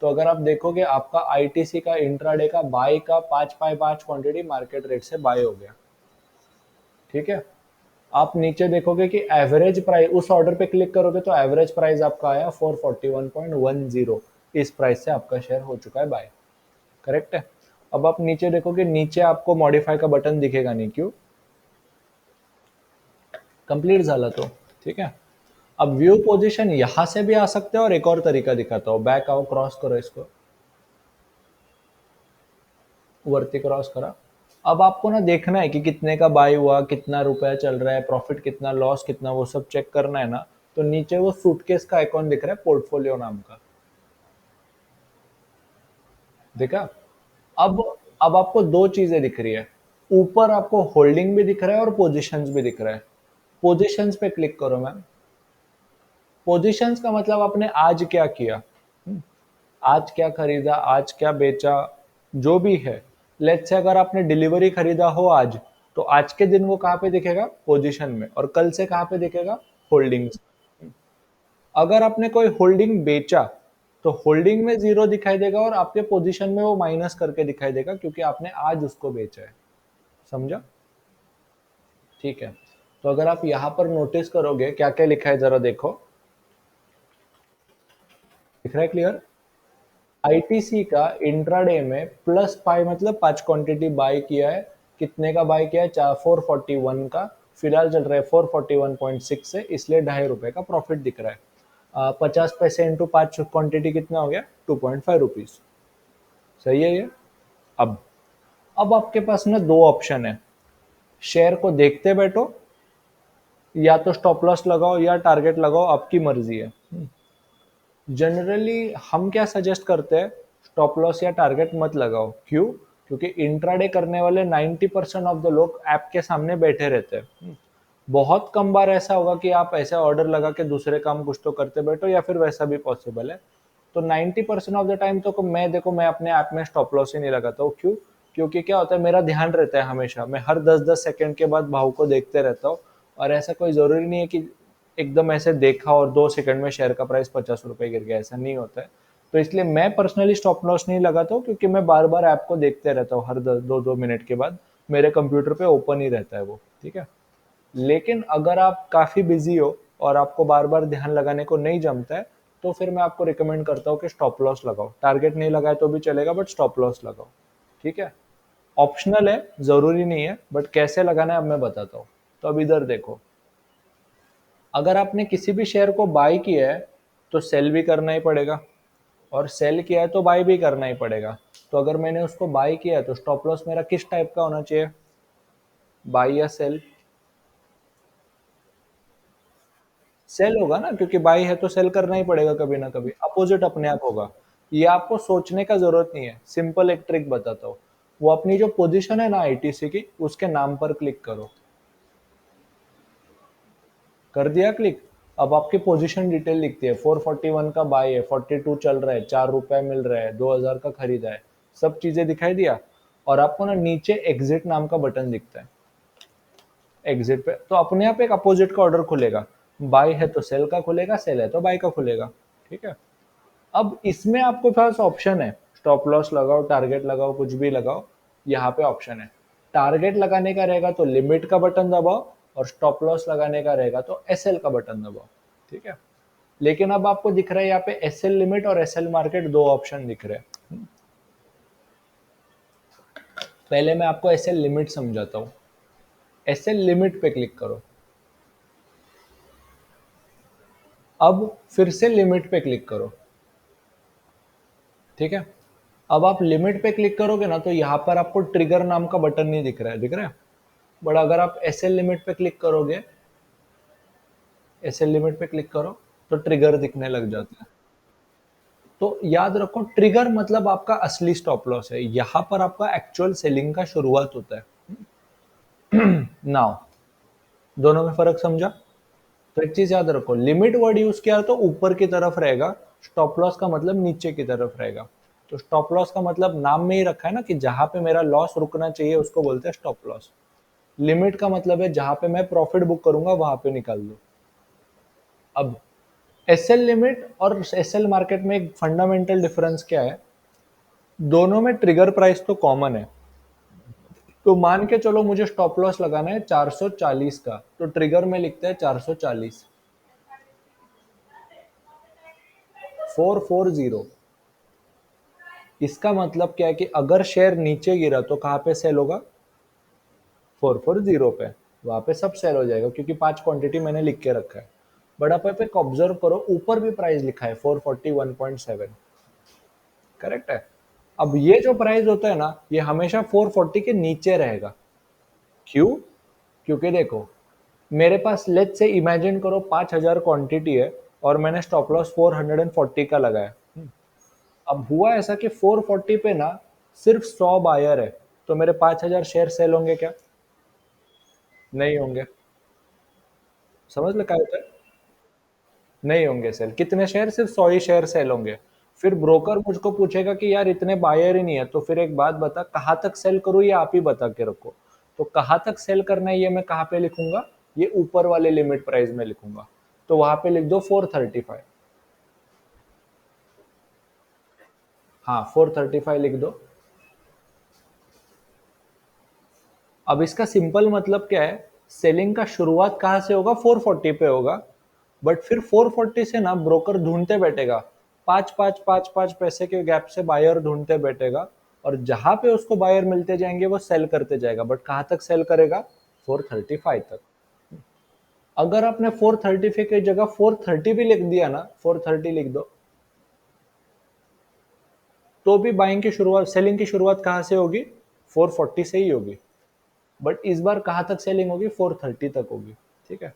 तो अगर आप देखोगे आपका आईटीसी का इंट्राडे का बाय का 5/5 क्वांटिटी मार्केट रेट से बाय हो गया। ठीक है, आप नीचे देखोगे कि एवरेज प्राइस, उस ऑर्डर पे क्लिक करोगे तो एवरेज प्राइस आपका आया 441.10, इस प्राइस से आपका शेयर हो चुका है बाय। करेक्ट है। अब आप नीचे देखोगे, नीचे आपको मॉडिफाई का बटन दिखेगा नहीं, क्यों? कंप्लीट झाला तो। ठीक है, अब व्यू पोजीशन यहां से भी आ सकते हो और एक और तरीका दिखाता हूं, बैक आओ, क्रॉस करो, इसको वरती क्रॉस करा, अब आपको ना देखना है कि कितने का बाय हुआ, कितना रुपया चल रहा है, प्रॉफिट कितना, लॉस कितना, वो सब चेक करना है ना। तो नीचे वो सूटकेस का आइकॉन दिख रहा है पोर्टफोलियो नाम का, देखा? अब अब आपको दो चीजें दिख रही है। ऊपर आपको होल्डिंग भी दिख रहा है और पोजीशंस भी दिख रहा है। पोजीशंस पे क्लिक करो मैम। पोजीशंस का मतलब आपने आज क्या किया, आज क्या खरीदा, आज क्या बेचा, जो भी है। लेट्स से अगर आपने डिलीवरी खरीदा हो आज, तो आज के दिन वो कहाँ पे दिखेगा, पोजीशन में, और कल से कहाँ पे दिखेगा, होल्डिंग्स। अगर आपने कोई होल्डिंग बेचा, तो होल्डिंग में जीरो दिखाई देगा और आपके पोजीशन में वो माइनस करके दिखाई देगा, क्योंकि आपने आज उसको बेचा है। समझा? ठीक है। तो अगर आप यहाँ पर नोटिस करोगे क्या क्या लिखा है, जरा देखो, दिख रहा है क्लियर? आईटीसी का इंट्राडे में प्लस पाई मतलब 5 क्वांटिटी बाय किया है। कितने का बाय किया है, 441 का। फिलहाल चल रहा है 441.6 से, इसलिए ₹2.5 का प्रॉफिट दिख रहा है। 50 पैसे इंटू 5 क्वांटिटी कितना हो गया, 2.5 रुपीज। सही है ये? अब अब आपके पास ना दो ऑप्शन है। शेयर को देखते बैठो, या तो स्टॉप लॉस लगाओ या टारगेट लगाओ, आपकी मर्जी है। जनरली हम क्या सजेस्ट करते हैं, स्टॉप लॉस या टारगेट मत लगाओ। क्यों? क्योंकि इंट्राडे करने वाले 90% ऑफ द लोग ऐप के सामने बैठे रहते हैं। बहुत कम बार ऐसा होगा कि आप ऐसे ऑर्डर लगा के दूसरे काम कुछ तो करते बैठो, या फिर वैसा भी पॉसिबल है। तो 90% ऑफ द टाइम तो मैं देखो, मैं अपने ऐप में स्टॉप लॉस ही नहीं लगाता हूँ। क्यों? क्योंकि क्या होता है, मेरा ध्यान रहता है हमेशा, मैं हर 10-10 सेकंड के बाद भाव को देखते रहता हूँ। और ऐसा कोई जरूरी नहीं है कि एकदम ऐसे देखा और 2 सेकंड में शेयर का प्राइस ₹50 गिर गया, ऐसा नहीं होता है। तो इसलिए मैं पर्सनली स्टॉप लॉस नहीं लगाता हूँ, क्योंकि मैं बार बार ऐप को देखते रहता हूँ, हर 2-2 मिनट के बाद मेरे कंप्यूटर पे ओपन ही रहता है वो। ठीक है। लेकिन अगर आप काफी बिजी हो और आपको बार बार ध्यान लगाने को नहीं जमता है, तो फिर मैं आपको रिकमेंड करता हूँ कि स्टॉप लॉस लगाओ। टारगेट नहीं लगाए तो भी चलेगा, बट स्टॉप लॉस लगाओ। ठीक है। ऑप्शनल है, जरूरी नहीं है, बट कैसे लगाना है अब मैं बताता हूँ। तो अब इधर देखो, अगर आपने किसी भी शेयर को बाय किया है, तो सेल भी करना ही पड़ेगा, और सेल किया है तो बाय भी करना ही पड़ेगा। तो अगर मैंने उसको बाय किया है, तो स्टॉप लॉस मेरा किस टाइप का होना चाहिए, बाय या सेल? सेल होगा ना, क्योंकि बाई है तो सेल करना ही पड़ेगा कभी ना कभी, अपोजिट अपने आप होगा। ये आपको सोचने का जरूरत नहीं है, सिंपल एक ट्रिक बताता हूँ। वो अपनी जो पोजीशन है ना आईटीसी की, उसके नाम पर क्लिक करो। कर दिया क्लिक? अब आपकी पोजीशन डिटेल लिखती है, 441 का बाय है, 42 चल रहा है, ₹4 मिल रहा है, 2000 का खरीदा है, सब चीजें दिखाई दिया। और आपको ना नीचे एग्जिट नाम का बटन दिखता है। एग्जिट पे तो अपने आप एक अपोजिट का ऑर्डर खुलेगा। बाय है तो सेल का खुलेगा, सेल है तो बाय का खुलेगा। ठीक है। अब इसमें आपके पास ऑप्शन है, स्टॉप लॉस लगाओ, टारगेट लगाओ, कुछ भी लगाओ। यहाँ पे ऑप्शन है। टारगेट लगाने का रहेगा तो लिमिट का बटन दबाओ, और स्टॉप लॉस लगाने का रहेगा तो एसएल का बटन दबाओ। ठीक है। लेकिन अब आपको दिख रहा है यहाँ पे एसएल लिमिट और एसएल मार्केट, दो ऑप्शन दिख रहे हैं। पहले मैं आपको एसएल लिमिट समझाता हूँ। एसएल लिमिट पे क्लिक करो। अब फिर से लिमिट पे क्लिक करो। ठीक है। अब आप लिमिट पे क्लिक करोगे ना, तो यहाँ पर आपको ट्रिगर नाम का बटन नहीं दिख रहा है, दिख रहा है? बट अगर आप एसएल लिमिट पे क्लिक करोगे, एसएल लिमिट पे क्लिक करो, तो ट्रिगर दिखने लग जाता है। तो याद रखो, ट्रिगर मतलब आपका असली स्टॉप लॉस है, यहाँ पर आपका एक्चुअल सेलिंग का शुरुआत होता है। नाउ दोनों में फर्क समझा? तो एक चीज याद रखो, लिमिट वर्ड यूज किया तो ऊपर की तरफ रहेगा, स्टॉप लॉस का मतलब नीचे की तरफ रहेगा। तो स्टॉप लॉस का मतलब नाम में ही रखा है ना, कि जहां पे मेरा लॉस रुकना चाहिए उसको बोलते हैं स्टॉप लॉस। लिमिट का मतलब है जहां पे मैं प्रॉफिट बुक करूंगा वहां पे निकाल दो। अब एसएल लिमिट और एसएल मार्केट में एक फंडामेंटल डिफरेंस क्या है, दोनों में ट्रिगर प्राइस तो कॉमन है। तो मान के चलो मुझे स्टॉप लॉस लगाना है 440 का, तो ट्रिगर में लिखते हैं 440, 440। इसका मतलब क्या है कि अगर शेयर नीचे गिरा तो कहाँ पे सेल होगा, 440 पे। वहां पे सब सेल हो जाएगा, क्योंकि 5 क्वांटिटी मैंने लिख के रखा है। बट आप एक ऑब्जर्व करो, ऊपर भी प्राइस लिखा है 441.7। करेक्ट है? अब ये जो प्राइस होता है ना, ये हमेशा 440 के नीचे रहेगा। क्यों? क्योंकि देखो, मेरे पास लेट्स से इमेजिन करो 5000 क्वांटिटी है और मैंने स्टॉप लॉस 440 का लगाया। अब हुआ ऐसा कि 440 पे ना सिर्फ 100 बायर है, तो मेरे 5000 शेयर सेल होंगे क्या? नहीं होंगे। समझ लो क्या होता है? नहीं होंगे सेल। कितने शेयर? सिर्फ 100 ही शेयर सेल होंगे। फिर ब्रोकर मुझको पूछेगा कि यार इतने बायर ही नहीं है, तो फिर एक बात बता, कहाँ तक सेल करूँ, ये आप ही बता के रखो। तो कहाँ तक सेल करना है ये मैं कहाँ पे लिखूंगा? ये ऊपर वाले लिमिट प्राइस में लिखूंगा। तो वहां पे लिख दो 435। हाँ, 435 लिख दो। अब इसका सिंपल मतलब क्या है? सेलिंग का शुरुआत कहाँ से होगा? 440 पे होगा। बट फिर 440 से ना ब्रोकर ढूंढते बैठेगा, पाँच पैसे के गैप से बायर ढूंढते बैठेगा, और जहां पे उसको बायर मिलते जाएंगे वो सेल करते जाएगा। बट कहाँ तक सेल करेगा? 435 तक। अगर आपने 435 की जगह 430 भी लिख दिया ना, 430 लिख दो, तो भी बाइंग की शुरुआत, सेलिंग की शुरुआत कहाँ से होगी? 440 से ही होगी। बट इस बार कहाँ तक सेलिंग होगी? 430 तक होगी। ठीक है,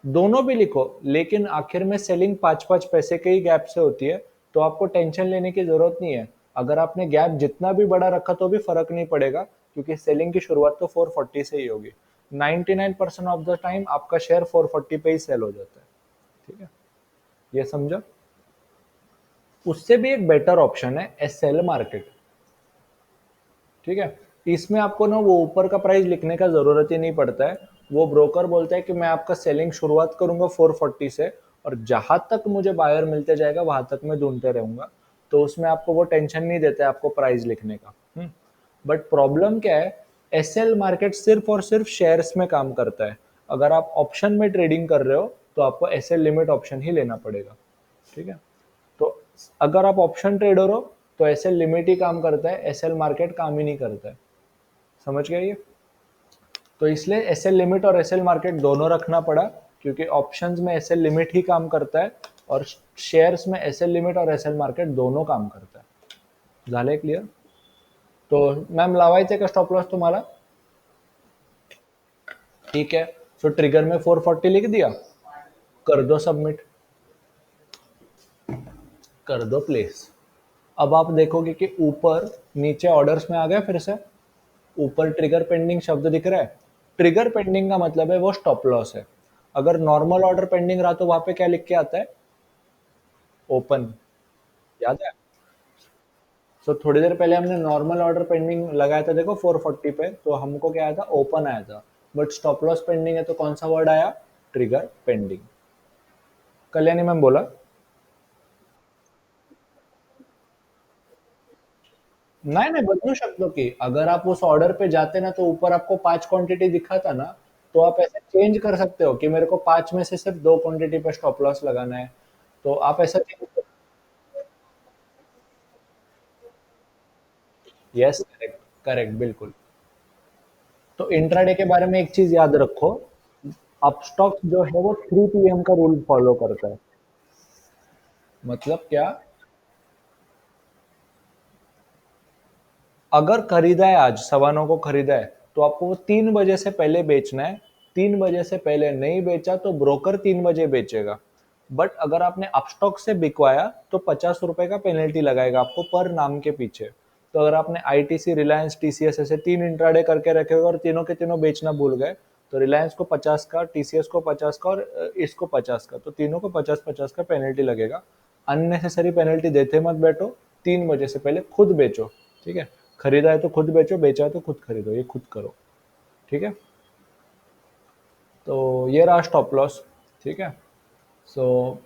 दोनों भी लिखो, लेकिन आखिर में सेलिंग 5 पैसे के ही गैप से होती है, तो आपको टेंशन लेने की जरूरत नहीं है। अगर आपने गैप जितना भी बड़ा रखा तो भी फर्क नहीं पड़ेगा, क्योंकि सेलिंग की शुरुआत तो 440 से ही होगी। 99% ऑफ द टाइम आपका शेयर 440 पे ही सेल हो जाता है। ठीक है, ये समझा? उससे भी एक बेटर ऑप्शन है एसएल मार्केट। ठीक है, इसमें आपको ना वो ऊपर का प्राइस लिखने का जरूरत ही नहीं पड़ता है। वो ब्रोकर बोलता है कि मैं आपका सेलिंग शुरुआत करूंगा 440 से, और जहां तक मुझे बायर मिलते जाएगा वहां तक मैं ढूंढते रहूंगा। तो उसमें आपको वो टेंशन नहीं देता है आपको प्राइस लिखने का। बट प्रॉब्लम क्या है? एसएल मार्केट सिर्फ और सिर्फ शेयर्स में काम करता है। अगर आप ऑप्शन में ट्रेडिंग कर रहे हो तो आपको एसएल लिमिट ऑप्शन ही लेना पड़ेगा। ठीक है, तो अगर आप ऑप्शन ट्रेडर हो तो एसएल लिमिट ही काम करता है, एसएल मार्केट काम ही नहीं करता है। समझ गए ये? तो इसलिए एसएल लिमिट और एसएल मार्केट दोनों रखना पड़ा, क्योंकि ऑप्शंस में एसएल लिमिट ही काम करता है और शेयर्स में एसएल लिमिट और एसएल मार्केट दोनों काम करता है। झाले क्लियर? तो मॅम लावायचे का स्टॉप लॉस तुम्हाला? ठीक है, तो ट्रिगर में 440 लिख दिया, कर दो सबमिट, कर दो प्लेस। अब आप देखोगे कि ऊपर नीचे ऑर्डर्स में आ गया, फिर से ऊपर ट्रिगर पेंडिंग शब्द दिख रहा है। ट्रिगर पेंडिंग का मतलब है वो स्टॉप लॉस है। अगर नॉर्मल ऑर्डर पेंडिंग रहा तो वहां पे क्या लिख के आता है? ओपन। याद है? तो थोड़ी देर पहले हमने नॉर्मल ऑर्डर पेंडिंग लगाया था, देखो 440 पे, तो हमको क्या आया था? ओपन आया था। बट स्टॉप लॉस पेंडिंग है तो कौन सा वर्ड आया? Trigger pending. कल्याणी मैम बोला। नहीं नहीं, बदलू शकतो की, अगर आप उस ऑर्डर पे जाते ना तो ऊपर आपको 5 क्वांटिटी दिखा था ना, तो आप ऐसे चेंज कर सकते हो कि मेरे को 5 में से सिर्फ 2 क्वांटिटी पे स्टॉप लॉस लगाना है, तो आप ऐसा चेंज कर। Yes, correct. करेक्ट, बिल्कुल। तो इंट्राडे के बारे में एक चीज याद रखो, अपस्टॉक जो है वो 3 PM का रूल फॉलो करता है। मतलब क्या? अगर खरीदा है, आज 9:15 को खरीदा है, तो आपको वो 3 बजे से पहले बेचना है। 3 बजे से पहले नहीं बेचा तो ब्रोकर 3 बजे बेचेगा। बट अगर आपने अपस्टॉक से बिकवाया तो 50 रुपए का पेनल्टी लगाएगा आपको पर नाम के पीछे। तो अगर आपने आईटीसी, रिलायंस, टीसीएस ऐसे 3 इंट्राडे करके रखे हुए और तीनों के तीनों बेचना भूल गए, तो रिलायंस को 50 का, टीसीएस को 50 का और इसको 50 का, तो तीनों को 50-50 का पेनल्टी लगेगा। अननेसेसरी पेनल्टी देते मत बैठो। 3 बजे से पहले खुद बेचो। ठीक है, खरीदा है तो खुद बेचो, बेचा है तो खुद खरीदो, ये खुद करो। ठीक है, तो ये रहा स्टॉप लॉस। ठीक है, सो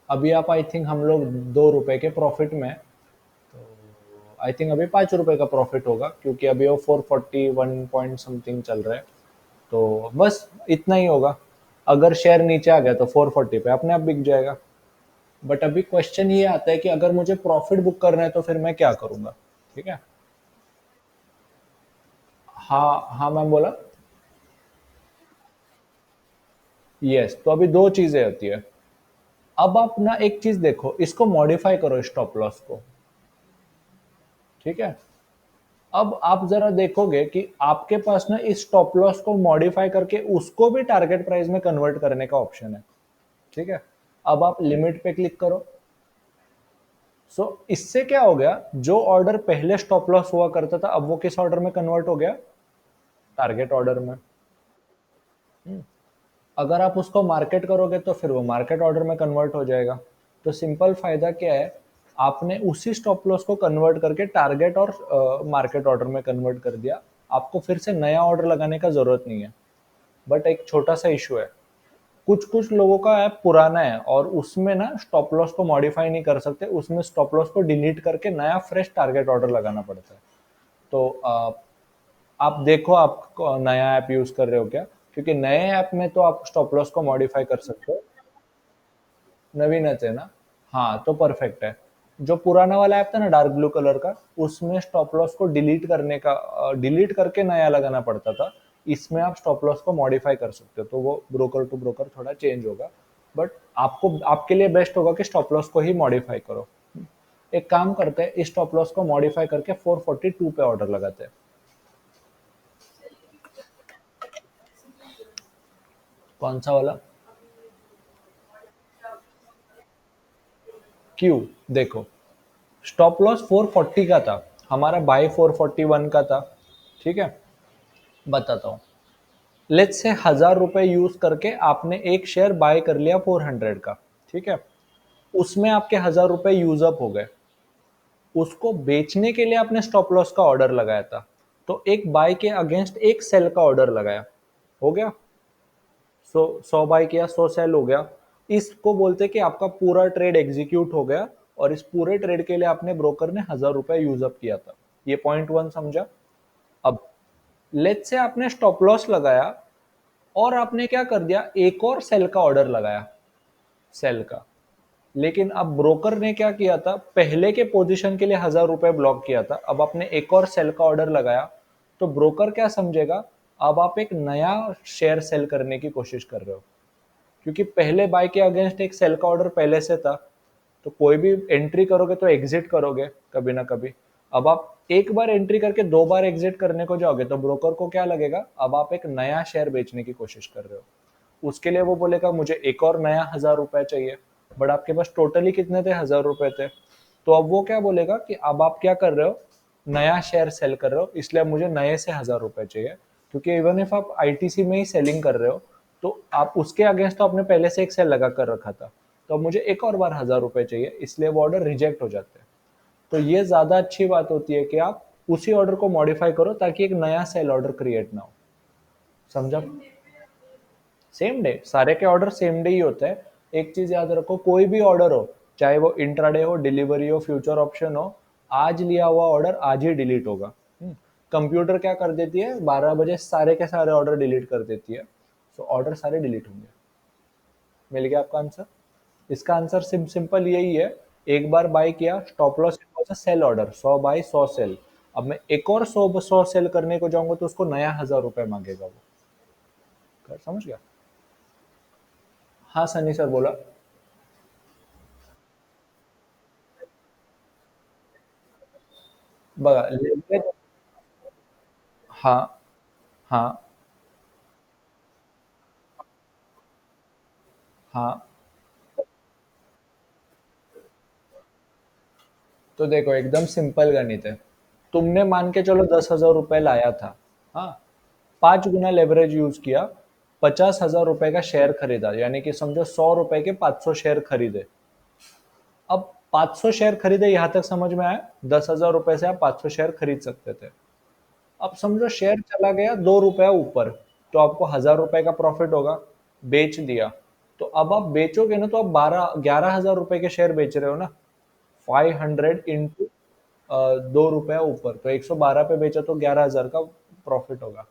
अभी आप, आई थिंक हम लोग 2 रुपए के प्रॉफिट में, तो आई थिंक अभी 5 रुपए का प्रॉफिट होगा, क्योंकि अभी वो 441 पॉइंट समथिंग चल रहा है। तो बस इतना ही होगा। अगर शेयर नीचे आ गया तो 440 पे अपने आप बिक जाएगा। बट अभी क्वेश्चन ये आता है कि अगर मुझे प्रॉफिट बुक करना है तो फिर मैं क्या करूंगा? ठीक है। हाँ हाँ मैम बोला। यस, तो अभी दो चीजें होती है। अब आप ना एक चीज देखो, इसको मॉडिफाई करो स्टॉप लॉस को। ठीक है। अब आप जरा देखोगे कि आपके पास ना इस स्टॉप लॉस को मॉडिफाई करके उसको भी टारगेट प्राइस में कन्वर्ट करने का ऑप्शन है। ठीक है। अब आप लिमिट पे क्लिक करो। सो इससे क्या हो गया, जो ऑर्डर पहले स्टॉप लॉस हुआ करता था अब वो किस ऑर्डर में कन्वर्ट हो गया, टारगेट ऑर्डर में। अगर आप उसको मार्केट करोगे तो फिर वो मार्केट ऑर्डर में कन्वर्ट हो जाएगा। तो सिंपल फायदा क्या है, आपने उसी स्टॉप लॉस को कन्वर्ट करके टारगेट और मार्केट ऑर्डर में कन्वर्ट कर दिया। आपको फिर से नया ऑर्डर लगाने का जरूरत नहीं है। बट एक छोटा सा इशू है, कुछ कुछ लोगों का ऐप पुराना है और उसमें ना स्टॉप लॉस को मॉडिफाई नहीं कर सकते, उसमें स्टॉप लॉस को डिलीट करके नया फ्रेश टारगेट ऑर्डर लगाना पड़ता है। तो आप देखो आप नया ऐप यूज कर रहे हो क्या, क्योंकि नए ऐप में तो आप स्टॉप लॉस को मॉडिफाई कर सकते हो। नवीनच है ना, हाँ तो परफेक्ट है। जो पुराना वाला ऐप था ना डार्क ब्लू कलर का, उसमें स्टॉप लॉस को डिलीट करने का डिलीट करके नया लगाना पड़ता था। इसमें आप स्टॉप लॉस को मॉडिफाई कर सकते हो, तो वो ब्रोकर टू ब्रोकर थोड़ा चेंज होगा। बट आपको आपके लिए बेस्ट होगा कि स्टॉप लॉस को ही मॉडिफाई करो। एक काम करते हैं, इस स्टॉप लॉस को मॉडिफाई करके 442 पे ऑर्डर लगाते हैं। कौन सा वाला? क्यों? देखो, स्टॉप लॉस 440 का था, हमारा बाय 441 का था। ठीक है, बताता हूँ। लेट्स से 1000 रुपए यूज करके आपने एक शेयर बाय कर लिया 400 का। ठीक है, उसमें आपके 1000 रुपए यूज अप हो गए। उसको बेचने के लिए आपने स्टॉप लॉस का ऑर्डर लगाया था, तो एक बाय के अगेंस्ट एक सेल का ऑर्डर लगाया। हो गया, 100 बाय किया, 100 सेल हो गया। इसको बोलते कि आपका पूरा ट्रेड एग्जीक्यूट हो गया, और इस पूरे ट्रेड के लिए आपने ब्रोकर ने 1000 रुपए यूज अप किया था। ये पॉइंट वन समझा। अब लेट्स से आपने स्टॉप लॉस लगाया और आपने क्या कर दिया, एक और सेल का ऑर्डर लगाया, सेल का। लेकिन अब ब्रोकर ने क्या किया था, पहले के पोजीशन के लिए 1000 रुपए ब्लॉक किया था, अब आपने एक और सेल का ऑर्डर लगाया। तो ब्रोकर क्या समझेगा, अब आप एक नया शेयर सेल करने की कोशिश कर रहे हो, क्योंकि पहले बाय के अगेंस्ट एक सेल का ऑर्डर पहले से था। तो कोई भी एंट्री करोगे तो एग्जिट करोगे कभी ना कभी। अब आप एक बार एंट्री करके दो बार एग्जिट करने को जाओगे तो ब्रोकर को क्या लगेगा, अब आप एक नया शेयर बेचने की कोशिश कर रहे हो। उसके लिए वो बोलेगा मुझे एक और नया 1000 रुपए चाहिए। बट आपके पास टोटली कितने थे, 1000 रुपए थे। तो अब वो क्या बोलेगा कि अब आप क्या कर रहे हो, नया शेयर सेल कर रहे हो, इसलिए मुझे नए से 1000 रुपए चाहिए। क्योंकि इवन इफ आप आईटीसी में ही सेलिंग कर रहे हो, तो आप उसके अगेंस्ट तो आपने पहले से एक सेल लगा कर रखा था। तो अब मुझे एक और बार 1000 रुपए चाहिए, इसलिए वो ऑर्डर रिजेक्ट हो जाते हैं। तो ये ज्यादा अच्छी बात होती है कि आप उसी ऑर्डर को मॉडिफाई करो ताकि एक नया सेल ऑर्डर क्रिएट ना हो। समझा? सेम डे, सारे के ऑर्डर सेम डे ही होते हैं। एक चीज याद रखो, कोई भी ऑर्डर हो, चाहे वो इंट्राडे हो, डिलीवरी हो, फ्यूचर ऑप्शन हो, आज लिया हुआ ऑर्डर आज ही डिलीट होगा। कंप्यूटर क्या कर देती है, 12 बजे सारे के सारे ऑर्डर डिलीट कर देती है। सो ऑर्डर सारे डिलीट होंगे। मिल गया आपका आंसर। इसका आंसर सिंपल यही है। एक बार बाय किया, stop loss sell order 100 buy 100 sell. अब मैं एक और 100 सेल करने को जाऊंगा तो उसको नया 1000 रुपए मांगेगा वो। समझ गया? हाँ सनी सर बोला। बघा लेवरेज। हाँ, हाँ, हाँ। तो देखो एकदम सिंपल गणित है। तुमने मान के चलो 10,000 रुपए लाया था। हाँ, 5 गुना लेवरेज यूज किया, 50,000 रुपए का शेयर खरीदा, यानी कि समझो 100 रुपए के 500 शेयर खरीदे। अब 500 शेयर खरीदे, यहां तक समझ में आया? 10,000 रुपए से आप 500 शेयर खरीद सकते थे। अब समझो शेयर चला गया 2 रुपया ऊपर, तो आपको 1000 रुपए का प्रॉफिट होगा। बेच दिया, तो अब आप बेचोगे ना, तो आप 11,000 रुपए के शेयर बेच रहे हो ना। 500 इंटू 2 रुपया ऊपर, तो 112 पे बेचा तो 11,000 का प्रॉफिट होगा।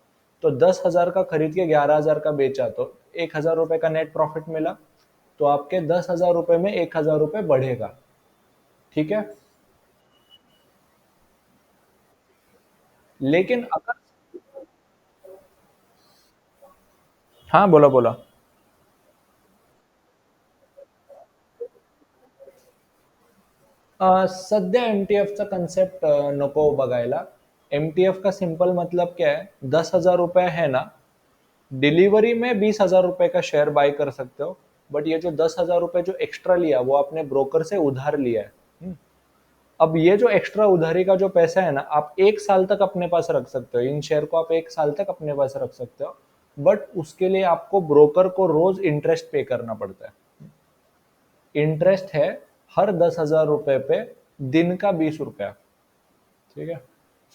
तो 10,000 का खरीद के 11,000 का बेचा तो 1,000 रुपए का नेट प्रॉफिट मिला। तो आपके 10,000 रुपए में 1,000 रुपए बढ़ेगा। ठीक है। लेकिन अगर, हाँ बोला बोला। सध्या एमटीएफचा कन्सेप्ट नको बघायला. एमटीएफ का सिंपल मतलब क्या है, 10,000 रुपए है ना, डिलीवरी में 20,000 रुपए का शेयर बाय कर सकते हो, बट ये जो 10,000 रुपए जो एक्स्ट्रा लिया वो आपने ब्रोकर से उधार लिया है। अब ये जो एक्स्ट्रा उधारी का जो पैसा है ना, आप 1 साल तक अपने पास रख सकते हो, इन शेयर को आप 1 साल तक अपने पास रख सकते हो, बट उसके लिए आपको ब्रोकर को रोज इंटरेस्ट पे करना पड़ता है। इंटरेस्ट है हर 10,000 रुपए पे दिन का 20 रुपया। ठीक है,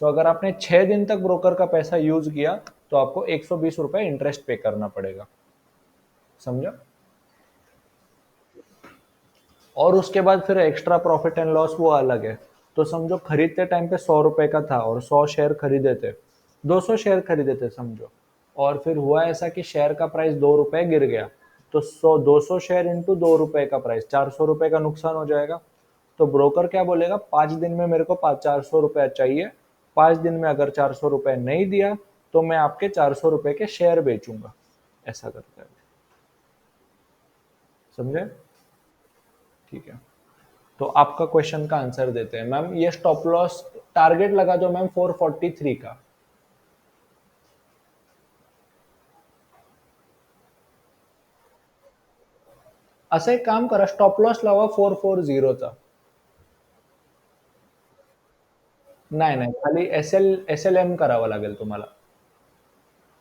तो अगर आपने 6 दिन तक ब्रोकर का पैसा यूज किया तो आपको 120 रुपए इंटरेस्ट पे करना पड़ेगा। समझा? और उसके बाद फिर एक्स्ट्रा प्रॉफिट एंड लॉस वो अलग है। तो समझो खरीदते टाइम पे 100 रुपए का था और 100 शेयर खरीदे थे, 200 शेयर खरीदे थे समझो, और फिर हुआ ऐसा कि शेयर का प्राइस 2 रुपए गिर गया, तो 200 शेयर इंटू 2 रुपए का प्राइस, 400 रुपए का नुकसान हो जाएगा। तो ब्रोकर क्या बोलेगा, 5 दिन में मेरे को 400 रुपया चाहिए, 5 दिन में अगर 400 रुपये नहीं दिया तो मैं आपके 400 रुपए के शेयर बेचूंगा। ऐसा करता है। समझे? ठीक है, तो आपका क्वेश्चन का आंसर देते हैं। मैम ये स्टॉप लॉस टारगेट लगा दो मैम 443 का। असं एक काम करा, स्टॉप लॉस लावा 440चा. नाही नाही, खाली एस एल एम करावं लागेल तुम्हाला.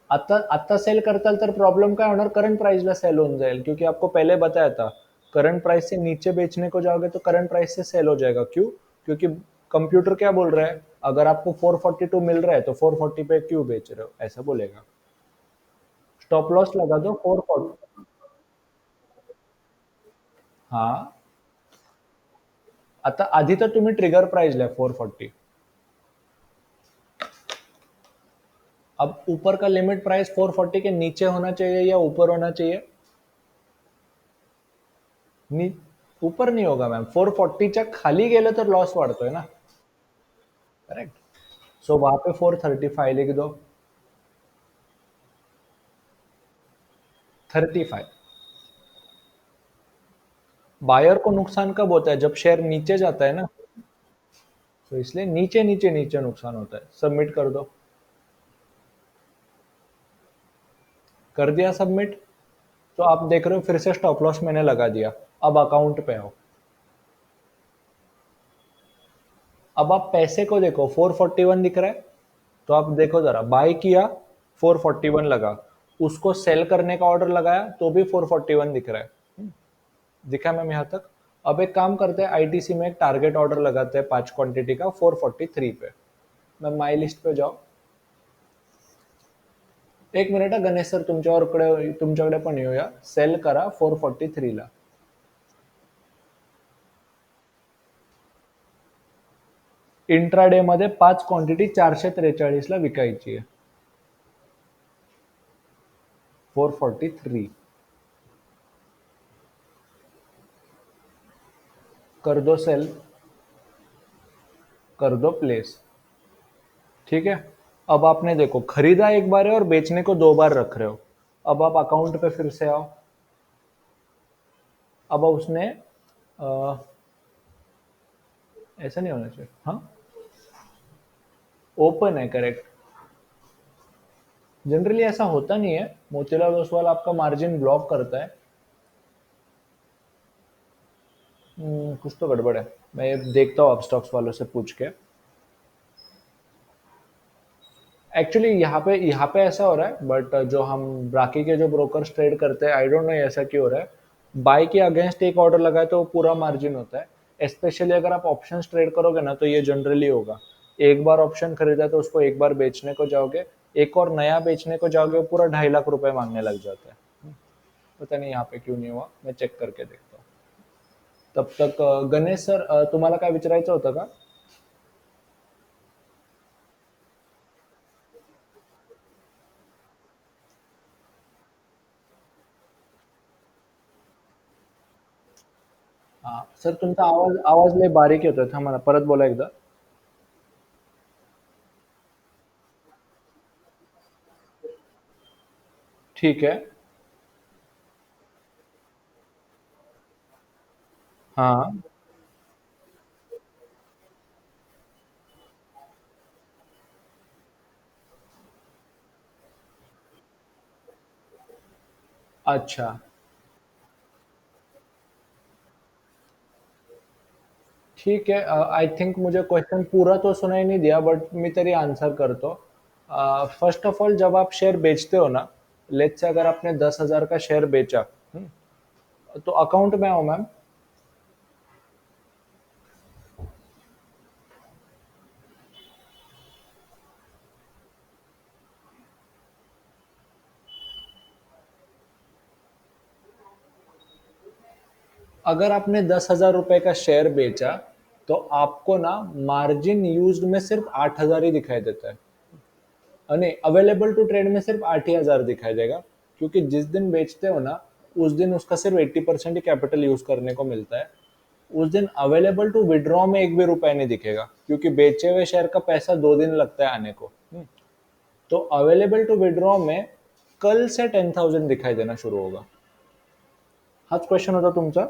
आता आता सेल करताल तर प्रॉब्लम क्या होणार, करंट प्राइसला सेल होऊन जाएगा, क्योंकि आपको पहले बताया था करंट प्राइस से नीचे बेचने को जाओगे तो करंट प्राइस से सेल हो जाएगा। क्यों? क्योंकि कंप्यूटर क्या बोल रहा है, अगर आपको 442 मिल रहा है तो 440 पे क्यों बेच रहे हो, ऐसा बोलेगा। स्टॉप लॉस लगा दो 440। हाँ, आता आधी तर तुम्ही ट्रिगर प्राइस लिया 440। अब ऊपर का लिमिट प्राइस 440 के नीचे होना चाहिए या ऊपर होना चाहिए? नी ऊपर नहीं होगा मैम, 440च्या खाली गेलं तर लॉस वाढतोय ना। करेक्ट। सो वहां पे 435 लिख दो। 35। बायर को नुकसान कब होता है, जब शेयर नीचे जाता है ना, तो इसलिए नीचे नीचे नीचे नुकसान होता है। सबमिट कर दो। कर दिया सबमिट। तो आप देख रहे हो फिर से स्टॉप लॉस मैंने लगा दिया। अब अकाउंट पे आओ। अब आप पैसे को देखो, 441 दिख रहा है, तो आप देखो जरा, बाय किया 441 लगा, उसको सेल करने का ऑर्डर लगाया तो भी 441 दिख रहा है। दिखा मैम यहाँ तक? अब एक काम करते हैं, आईटीसी में एक टारगेट ऑर्डर लगाते हैं 5 क्वांटिटी का 443 पे। मैं माय लिस्ट पे जाओ। एक मिनिट हा गणेश सर, तुमच्याकडे पण येऊया। सेल करा 443 ला। इंट्राडे मध्ये 5 क्वांटिटी 443 ला विकायची आहे। 443 कर दो सेल, कर दो प्लेस। ठीक है, अब आपने देखो खरीदा एक बार है और बेचने को 2 बार रख रहे हो। अब आप अकाउंट पे फिर से आओ। अब उसने ऐसा नहीं होना चाहिए, हाँ, ओपन है, करेक्ट। जनरली ऐसा होता नहीं है, मोतीलाल ओसवाल आपका मार्जिन ब्लॉक करता है। कुछ तो गड़बड़ है, मैं देखता हूँ अपस्टॉक्स वालों से पूछ के। एक्चुअली यहाँ पे ऐसा हो रहा है, बट जो हम बाकी के जो ब्रोकर्स ट्रेड करते हैं, आई डोंट नो ऐसा क्यों हो रहा है। बाय के अगेंस्ट एक ऑर्डर लगाए तो पूरा मार्जिन होता है। स्पेशली अगर आप ऑप्शन ट्रेड करोगे ना तो ये जनरली होगा। एक बार ऑप्शन खरीदा तो उसको एक बार बेचने को जाओगे, एक और नया बेचने को जाओगे, पूरा 2.5 लाख रुपए मांगने लग जाता है। पता नहीं यहाँ पे क्यों नहीं हुआ, मैं चेक करके देखता हूँ। तब तक गणेश सर, तुम्हाला काय विचारायचं होतं का? हा सर, तुमचा आवाज आवाज लय बारीक येतोय, थांबा ना, परत बोला एकदा। ठीक है। हाँ अच्छा, ठीक है. आय थिंक मुझे क्वेश्चन पूरा तो सुनाई नहीं दिया, बट मी तरी आन्सर करतो. फर्स्ट ऑफ ऑल, जब आप शेयर बेचते हो ना, लेट्स से अगर आपने 10,000 का शेयर बेचा, तो अकाउंट में आओ मैम. अगर आपने 10,000 रुपए का शेयर बेचा, तो आपको ना मार्जिन यूज्ड में सिर्फ 8,000 ही दिखाई देता है. नहीं, अवेलेबल टू ट्रेड में सिर्फ 8 ही हजार दिखाई देगा. क्योंकि जिस दिन बेचते हो ना, उस दिन उसका सिर्फ 80% ही कैपिटल यूज करने को मिलता है. उस दिन अवेलेबल टू विड्रॉ में एक भी रुपया नहीं दिखेगा, क्योंकि बेचे हुए शेयर का पैसा 2 दिन लगता है आने को. तो अवेलेबल टू विड्रॉ में कल से 10,000 दिखाई देना शुरू होगा. हाच क्वेश्चन होता तुमचा.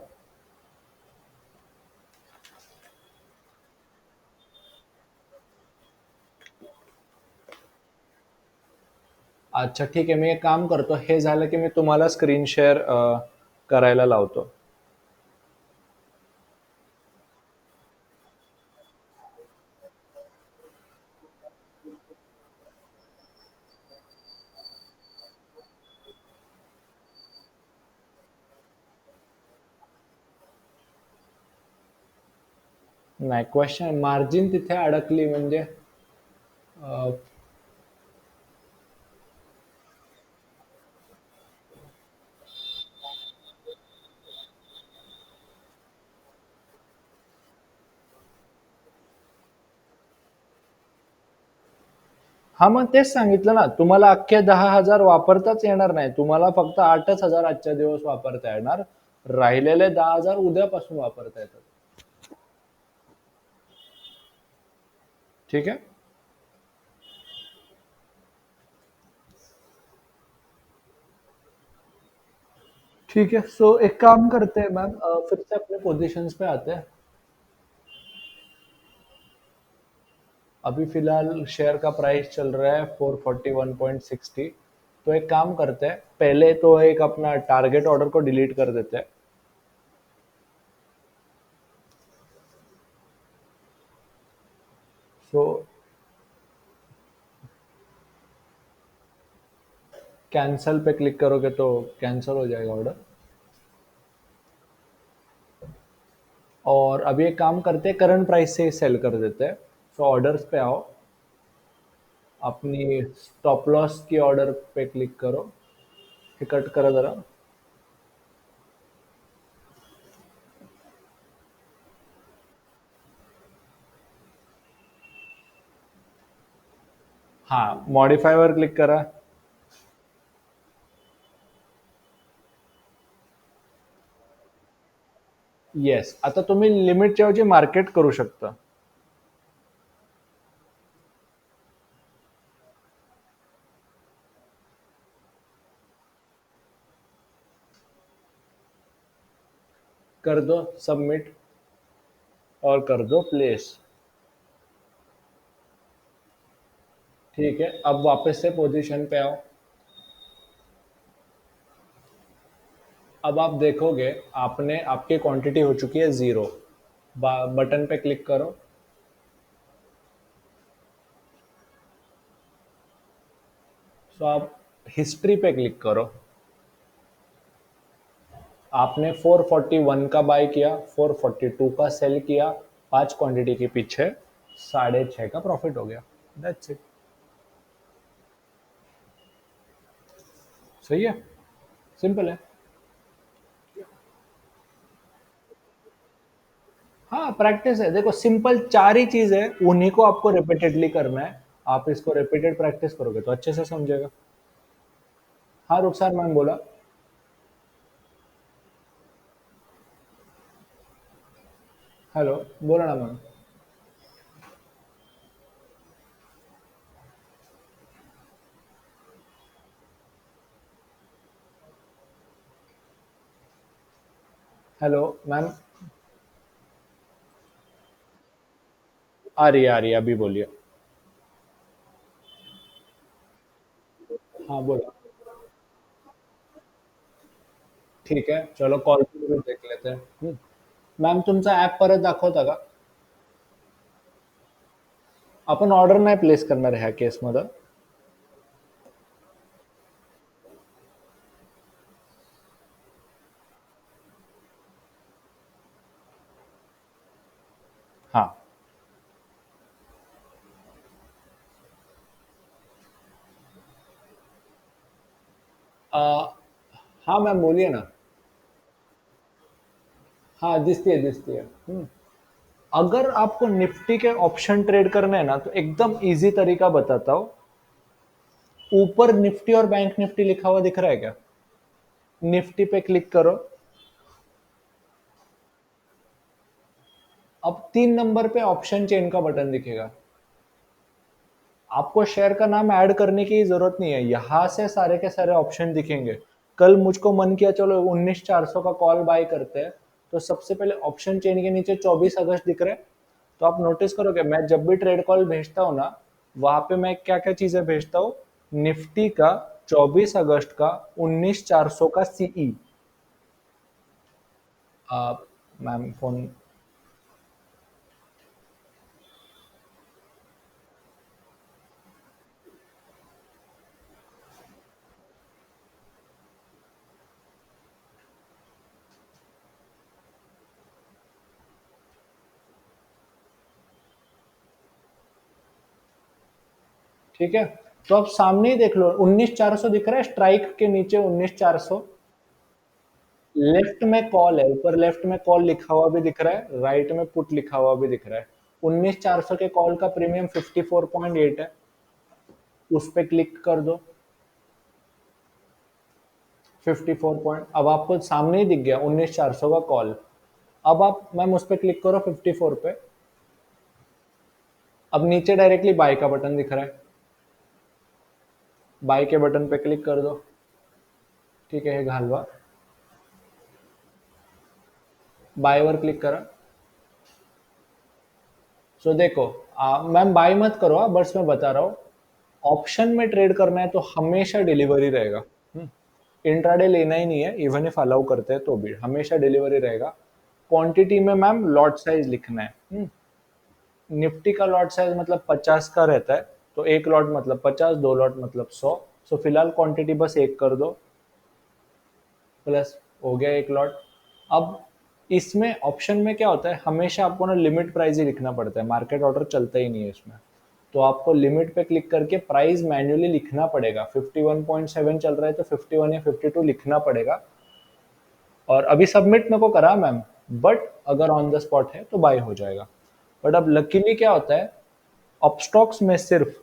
अच्छा, ठीक आहे. मी एक काम करतो, हे झालं की मी तुम्हाला स्क्रीन शेअर करायला लावतो. नाही, क्वेश्चन मार्जिन तिथे अडकली म्हणजे अ, हा, मग तेच सांगितलं ना तुम्हाला. अख्खे 10,000 वापरताच येणार नाही तुम्हाला, फक्त 8,000 आजच्या दिवस वापरता येणार. राहिलेले 10,000 उद्यापासून वापरता येतात. ठीक है. ठीक है, सो एक काम करते हैं मैम, फिर से अपने पोजीशंस पे आते हैं. अभी फिलहाल शेयर का प्राइस चल रहा है 441.60. तो एक काम करते हैं, पहले तो एक अपना टारगेट ऑर्डर को डिलीट कर देते हैं. सो कैंसल पे क्लिक करोगे तो कैंसिल हो जाएगा ऑर्डर. और अभी एक काम करते हैं, करंट प्राइस से सेल कर देते हैं. सो ऑर्डर्स पे आओ, अपनी स्टॉप लॉस की ऑर्डर पे क्लिक करो. फिर कट करो जरा. हाँ, मॉडिफाय वर क्लिक करा. येस, आता तुम्ही लिमिटच्या ऐवजी मार्केट करू शकता. कर दो सबमिट और कर दो प्लेस. ठीक है, अब वापस से पोजीशन पे आओ. अब आप देखोगे, आपने आपकी क्वांटिटी हो चुकी है 0. बटन पे क्लिक करो. सो आप हिस्ट्री पे क्लिक करो. आपने 441 का बाय किया, 442 का सेल किया, 5 क्वांटिटी के पीछे 6.5 का प्रॉफिट हो गया. That's it. सही है, सिंपल है. हाँ, प्रैक्टिस है. देखो, सिंपल 4 ही चीज है, उन्हीं को आपको रिपीटेडली करना है. आप इसको रिपीटेड प्रैक्टिस करोगे तो अच्छे से समझेगा. हाँ, रुखसार मैम बोला. हेलो, बोला ना मैम. Hello ma'am. आ रही है, अभी बोलिए. हाँ, बोला. ठीक आहे, चलो कॉल करून देख लेते हैं. मॅम तुमचा ऍप परत दाखवता का? आपण ऑर्डर नाही प्लेस करणार ह्या केसमध्ये. हाँ. अ, हाँ मैम बोलिए ना. हाँ दिखती है. अगर आपको निफ्टी के ऑप्शन ट्रेड करना है ना तो एकदम इजी तरीका बताता हूँ. ऊपर निफ्टी और बैंक निफ्टी लिखा हुआ दिख रहा है क्या? निफ्टी पे क्लिक करो. अब 3 नंबर पे ऑप्शन चेन का बटन दिखेगा. आपको शेयर का नाम ऐड करने की जरूरत नहीं है, यहां से सारे के सारे ऑप्शन दिखेंगे. कल मुझको मन किया चलो 19,400 का कॉल बाय करते हैं, तो सबसे पहले ऑप्शन चेन के नीचे 24 अगस्त दिख रहे हैं. तो आप नोटिस करोगे मैं जब भी ट्रेड कॉल भेजता हूँ ना, वहां पे मैं क्या क्या चीजें भेजता हूँ. निफ्टी का 24 अगस्त का 19,400 का सीई. Ma'am phone. ठीक है, तो आप सामने ही देख लो 19,400 दिख रहा है, स्ट्राइक के नीचे 19,400. लेफ्ट में कॉल है, ऊपर लेफ्ट में कॉल लिखा हुआ भी दिख रहा है, राइट में पुट लिखा हुआ भी दिख रहा है. 19,400 के कॉल का प्रीमियम 54.8 है. उस पे क्लिक कर दो. 54 पॉइंट अब आपको सामने ही दिख गया 19,400 का कॉल. अब आप मैम उस पे क्लिक करो 54 पे. अब नीचे डायरेक्टली बाय का बटन दिख रहा है. बाय के बटन पे क्लिक कर दो. ठीक है, हे घालवा. बाय वर क्लिक करा. सो देखो मैम बाय मत करो, बस मैं बता रहा हूँ. ऑप्शन में ट्रेड करना है तो हमेशा डिलीवरी रहेगा. इंट्राडे लेना ही नहीं है, इवन इफ अलाउ करते हैं तो भी हमेशा डिलीवरी रहेगा. क्वांटिटी में मैम लॉट साइज लिखना है. निफ्टी का लॉट साइज मतलब 50 का रहता है, तो एक लॉट मतलब 50, दो लॉट मतलब 100. सो फिलहाल क्वांटिटी बस एक कर दो. प्लस हो गया एक लॉट. अब इसमें ऑप्शन में क्या होता है, हमेशा आपको ना लिमिट प्राइस ही लिखना पड़ता है, मार्केट ऑर्डर चलता ही नहीं है इसमें. तो आपको लिमिट पे क्लिक करके प्राइस मैन्युअली लिखना पड़ेगा. 51.7 चल रहा है तो 51 या 52 लिखना पड़ेगा. और अभी सबमिट मेरे को करा मैम, बट अगर ऑन द स्पॉट है तो बाय हो जाएगा. बट अब लकीली क्या होता है, अपस्टॉक्स में सिर्फ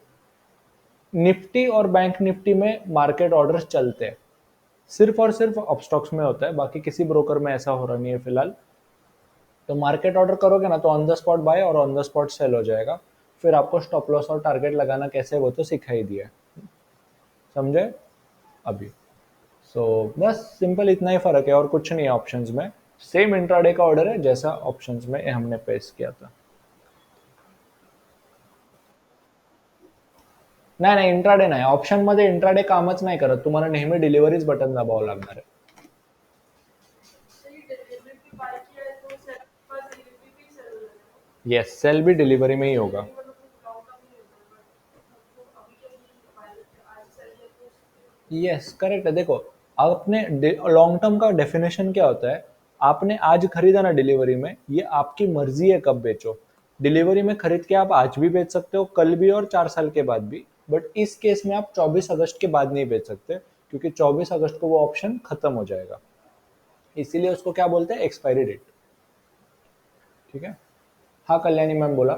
निफ्टी और बैंक निफ्टी में मार्केट ऑर्डर्स चलते हैं. सिर्फ और सिर्फ अपस्टॉक्स में होता है, बाकी किसी ब्रोकर में ऐसा हो रहा नहीं है फिलहाल. तो मार्केट ऑर्डर करोगे ना तो ऑन द स्पॉट बाय और ऑन द स्पॉट सेल हो जाएगा. फिर आपको स्टॉप लॉस और टारगेट लगाना कैसे वो तो सिखाई दिया है. समझे अभी? सो बस सिंपल इतना ही फर्क है और कुछ नहीं है ऑप्शंस में. सेम इंट्राडे का ऑर्डर है जैसा ऑप्शंस में हमने पेश किया था. नाही नाही, इंट्राडे नाही, ऑप्शन मध्ये इंट्राडे कामच नाही करत, तुम्हाला नेहमी डिलिव्हरीच बटन दाबावं लागणार आहे. यस, सेल भी डिलीवरी में ही होगा. यस करेक्ट है. देखो आपने लॉन्ग टर्म का डेफिनेशन क्या होता है, आपने आज खरीदा ना डिलीवरी में, ये आपकी मर्जी है कब बेचो. डिलीवरी में खरीद के आप आज भी बेच सकते हो, कल भी और 4 साल के बाद भी. बट इस केस में आप 24 अगस्त के बाद नहीं बेच सकते, क्योंकि 24 अगस्त को वो ऑप्शन खत्म हो जाएगा. इसीलिए उसको क्या बोलते हैं, एक्सपायरी डेट. ठीक है. हाँ कल्याणी मैम बोला.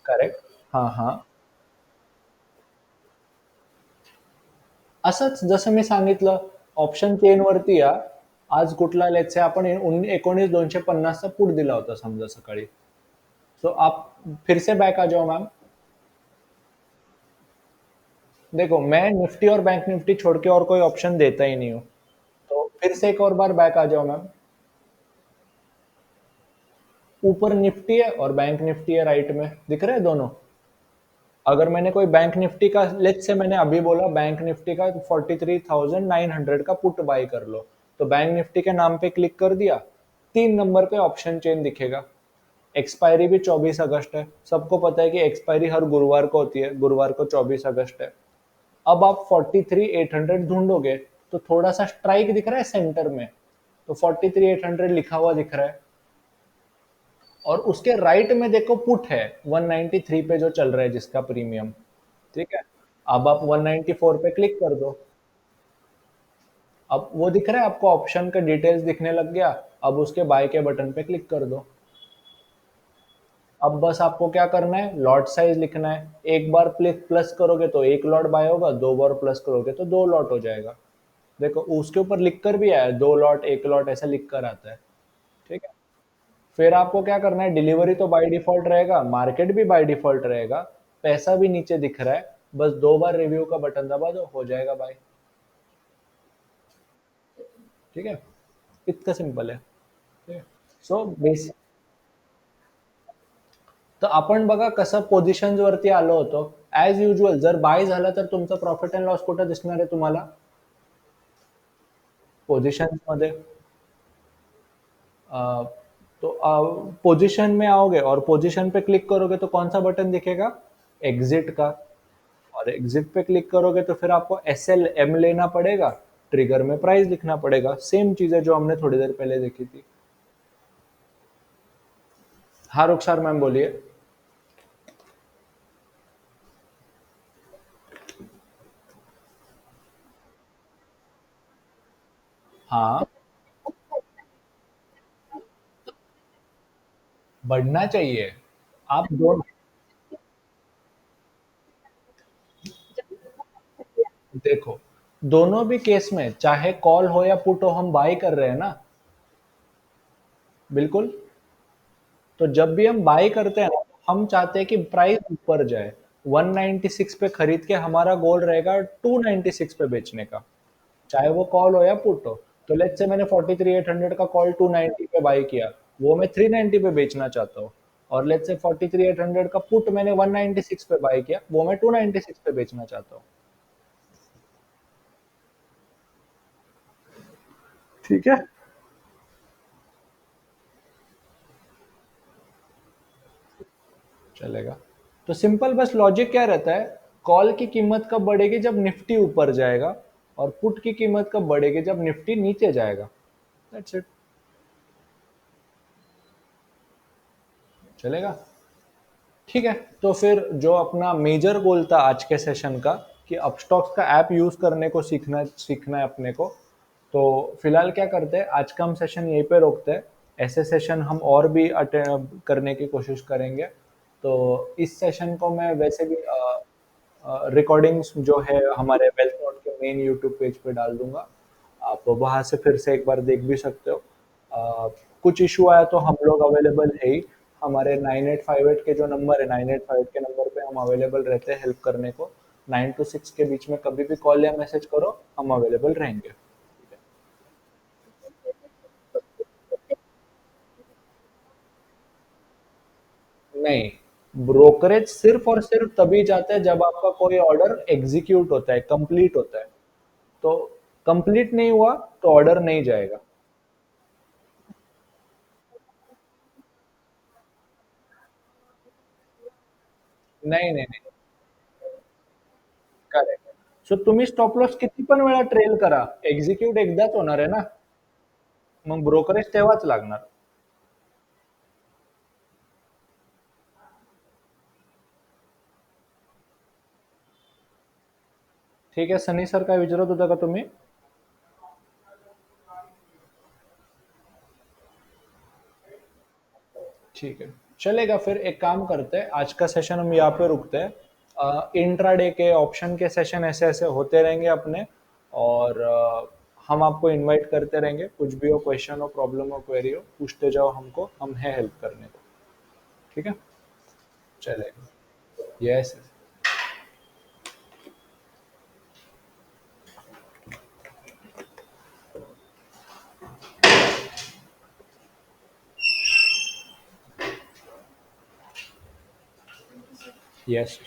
करेक्ट. हाँ हाँ. असंच जसं मी सांगितलं, ऑप्शन चेन वरती या. आज कुठला लेट्स से आपण 19,250 चा पुट दिला होता समजा सकाळी. सो आप फिर से बैक आ जाओ मैम. देखो मैं निफ्टी और बैंक निफ्टी छोड़ के और कोई ऑप्शन देता ही नहीं हूँ. तो फिर से एक और बार बैक आ जाओ मैम. ऊपर निफ्टी है और बैंक निफ्टी है, राइट में दिख रहे हैं दोनों. अगर मैंने कोई बैंक निफ्टी का, लेट्स से मैंने अभी बोला बैंक निफ्टी का 43,900 का पुट बाय कर लो, तो बैंक निफ्टी के नाम पे क्लिक कर दिया, 3 नंबर पे ऑप्शन चेन दिखेगा। एक्सपायरी भी 24 अगस्त है, सबको पता है कि एक्सपायरी हर गुरुवार को होती है, गुरुवार को 24 अगस्त है। अब आप 43,800 ढूंढोगे तो थोड़ा सा स्ट्राइक दिख रहा है सेंटर में, तो 43,800 लिखा हुआ दिख रहा है, और उसके राइट में देखो पुट है 193 पे जो चल रहा है जिसका प्रीमियम। ठीक है, अब आप 194 पे क्लिक कर दो। अब वो दिख रहा है आपको, ऑप्शन का डिटेल्स दिखने लग गया। अब उसके बाय के बटन पे क्लिक कर दो। अब बस आपको क्या करना है, लॉट साइज लिखना है। एक बार प्लस करोगे तो एक लॉट बाय होगा, दो बार प्लस करोगे तो दो लॉट हो जाएगा। देखो उसके ऊपर लिख कर भी आया, दो लॉट एक लॉट ऐसा लिख कर आता है। ठीक है, फिर आपको क्या करना है, डिलीवरी तो बाय डिफॉल्ट रहेगा, मार्केट भी बाय डिफॉल्ट रहेगा, पैसा भी नीचे दिख रहा है, बस दो बार रिव्यू का बटन दबा दो, हो जाएगा बाय। ठीक है, इतना सिंपल है। सो बेसिक, तर आपण बघा कसं पोझिशन्स वरती आलो होतो। ऍज युजल जर बाय झालं तर तुमचं प्रॉफिट अँड लॉस कुठं दिसणार आहे तुम्हाला, पोझिशन्स मध्ये। अ, तो पोजीशन में आओगे और पोजीशन पे क्लिक करोगे तो कौन सा बटन दिखेगा, एग्जिट का। और एग्जिट पे क्लिक करोगे तो फिर आपको एस एल एम लेना पड़ेगा, ट्रिगर में प्राइस लिखना पड़ेगा, सेम चीज है जो हमने थोड़ी देर पहले देखी थी। हाँ रुखसार मैम बोलिए। हाँ, बढ़ना चाहिए। आप दो, देखो दोनों भी केस में चाहे कॉल हो या पुट हो, हम बाय कर रहे हैं ना, बिल्कुल। तो जब भी हम बाय करते हैं ना, हम चाहते हैं कि प्राइस ऊपर जाए। 196 पे खरीद के हमारा गोल रहेगा 296 पे बेचने का, चाहे वो कॉल हो या पुट हो। तो लेट्स से मैंने 43,800 का कॉल 290 पे बाय किया, वो मैं 390 पे बेचना चाहता हूँ। और लेट्स से 43,800 का पुट मैंने 196 पे बाय किया, वो मैं 296 पे बेचना चाहता हूँ। ठीक है, चलेगा। तो सिंपल बस लॉजिक क्या रहता है, कॉल की कीमत कब बढ़ेगी, जब निफ्टी ऊपर जाएगा, और पुट की कीमत कब बढ़ेगी, जब निफ्टी नीचे जाएगा। दैट्स इट, चलेगा। ठीक है, तो फिर जो अपना मेजर गोल था आज के सेशन का, कि अपस्टॉक्स का ऐप यूज करने को सीखना सीखना है अपने को। तो फिलहाल क्या करते हैं, आज का हम सेशन यहीं पे रोकते हैं। ऐसे सेशन हम और भी अटेंड करने की कोशिश करेंगे। तो इस सेशन को मैं वैसे भी रिकॉर्डिंग्स जो है हमारे वेल्थ नोट के मेन यूट्यूब पेज पे डाल दूंगा, आप वहां से फिर से एक बार देख भी सकते हो। कुछ इशू आया तो हम लोग अवेलेबल है ही, हमारे 9858 के जो नंबर है, 9858 के नंबर पे हम अवेलेबल रहते हैं हेल्प करने को। 9 to 6 के बीच में कभी भी कॉल या मैसेज करो, हम अवेलेबल रहेंगे। नहीं, ब्रोकरेज सिर्फ और सिर्फ तभी जाता है जब आपका कोई ऑर्डर एग्जीक्यूट होता है, कंप्लीट होता है। तो कंप्लीट नहीं हुआ तो ऑर्डर नहीं जाएगा। नहीं नहीं नहीं, करेक्ट। सो तुम्ही स्टॉप लॉस किती पण वेळा ट्रेल करा, एक्झिक्यूट एकदाच होणार आहे ना, मग ब्रोकरेज तेव्हाच लागणार। ठीक आहे, सनी सर काय विचारत होता का तुम्ही? ठीक है, चलेगा। फिर एक काम करते हैं, आज का सेशन हम यहाँ पे रुकते हैं। इंट्राडे के ऑप्शन के सेशन ऐसे ऐसे होते रहेंगे अपने, और हम आपको इनवाइट करते रहेंगे, कुछ भी हो, क्वेश्चन हो, प्रॉब्लम हो, क्वेरी हो, पूछते जाओ हमको, हम हैं हेल्प करने को। ठीक है, चलेगा। यस। यस।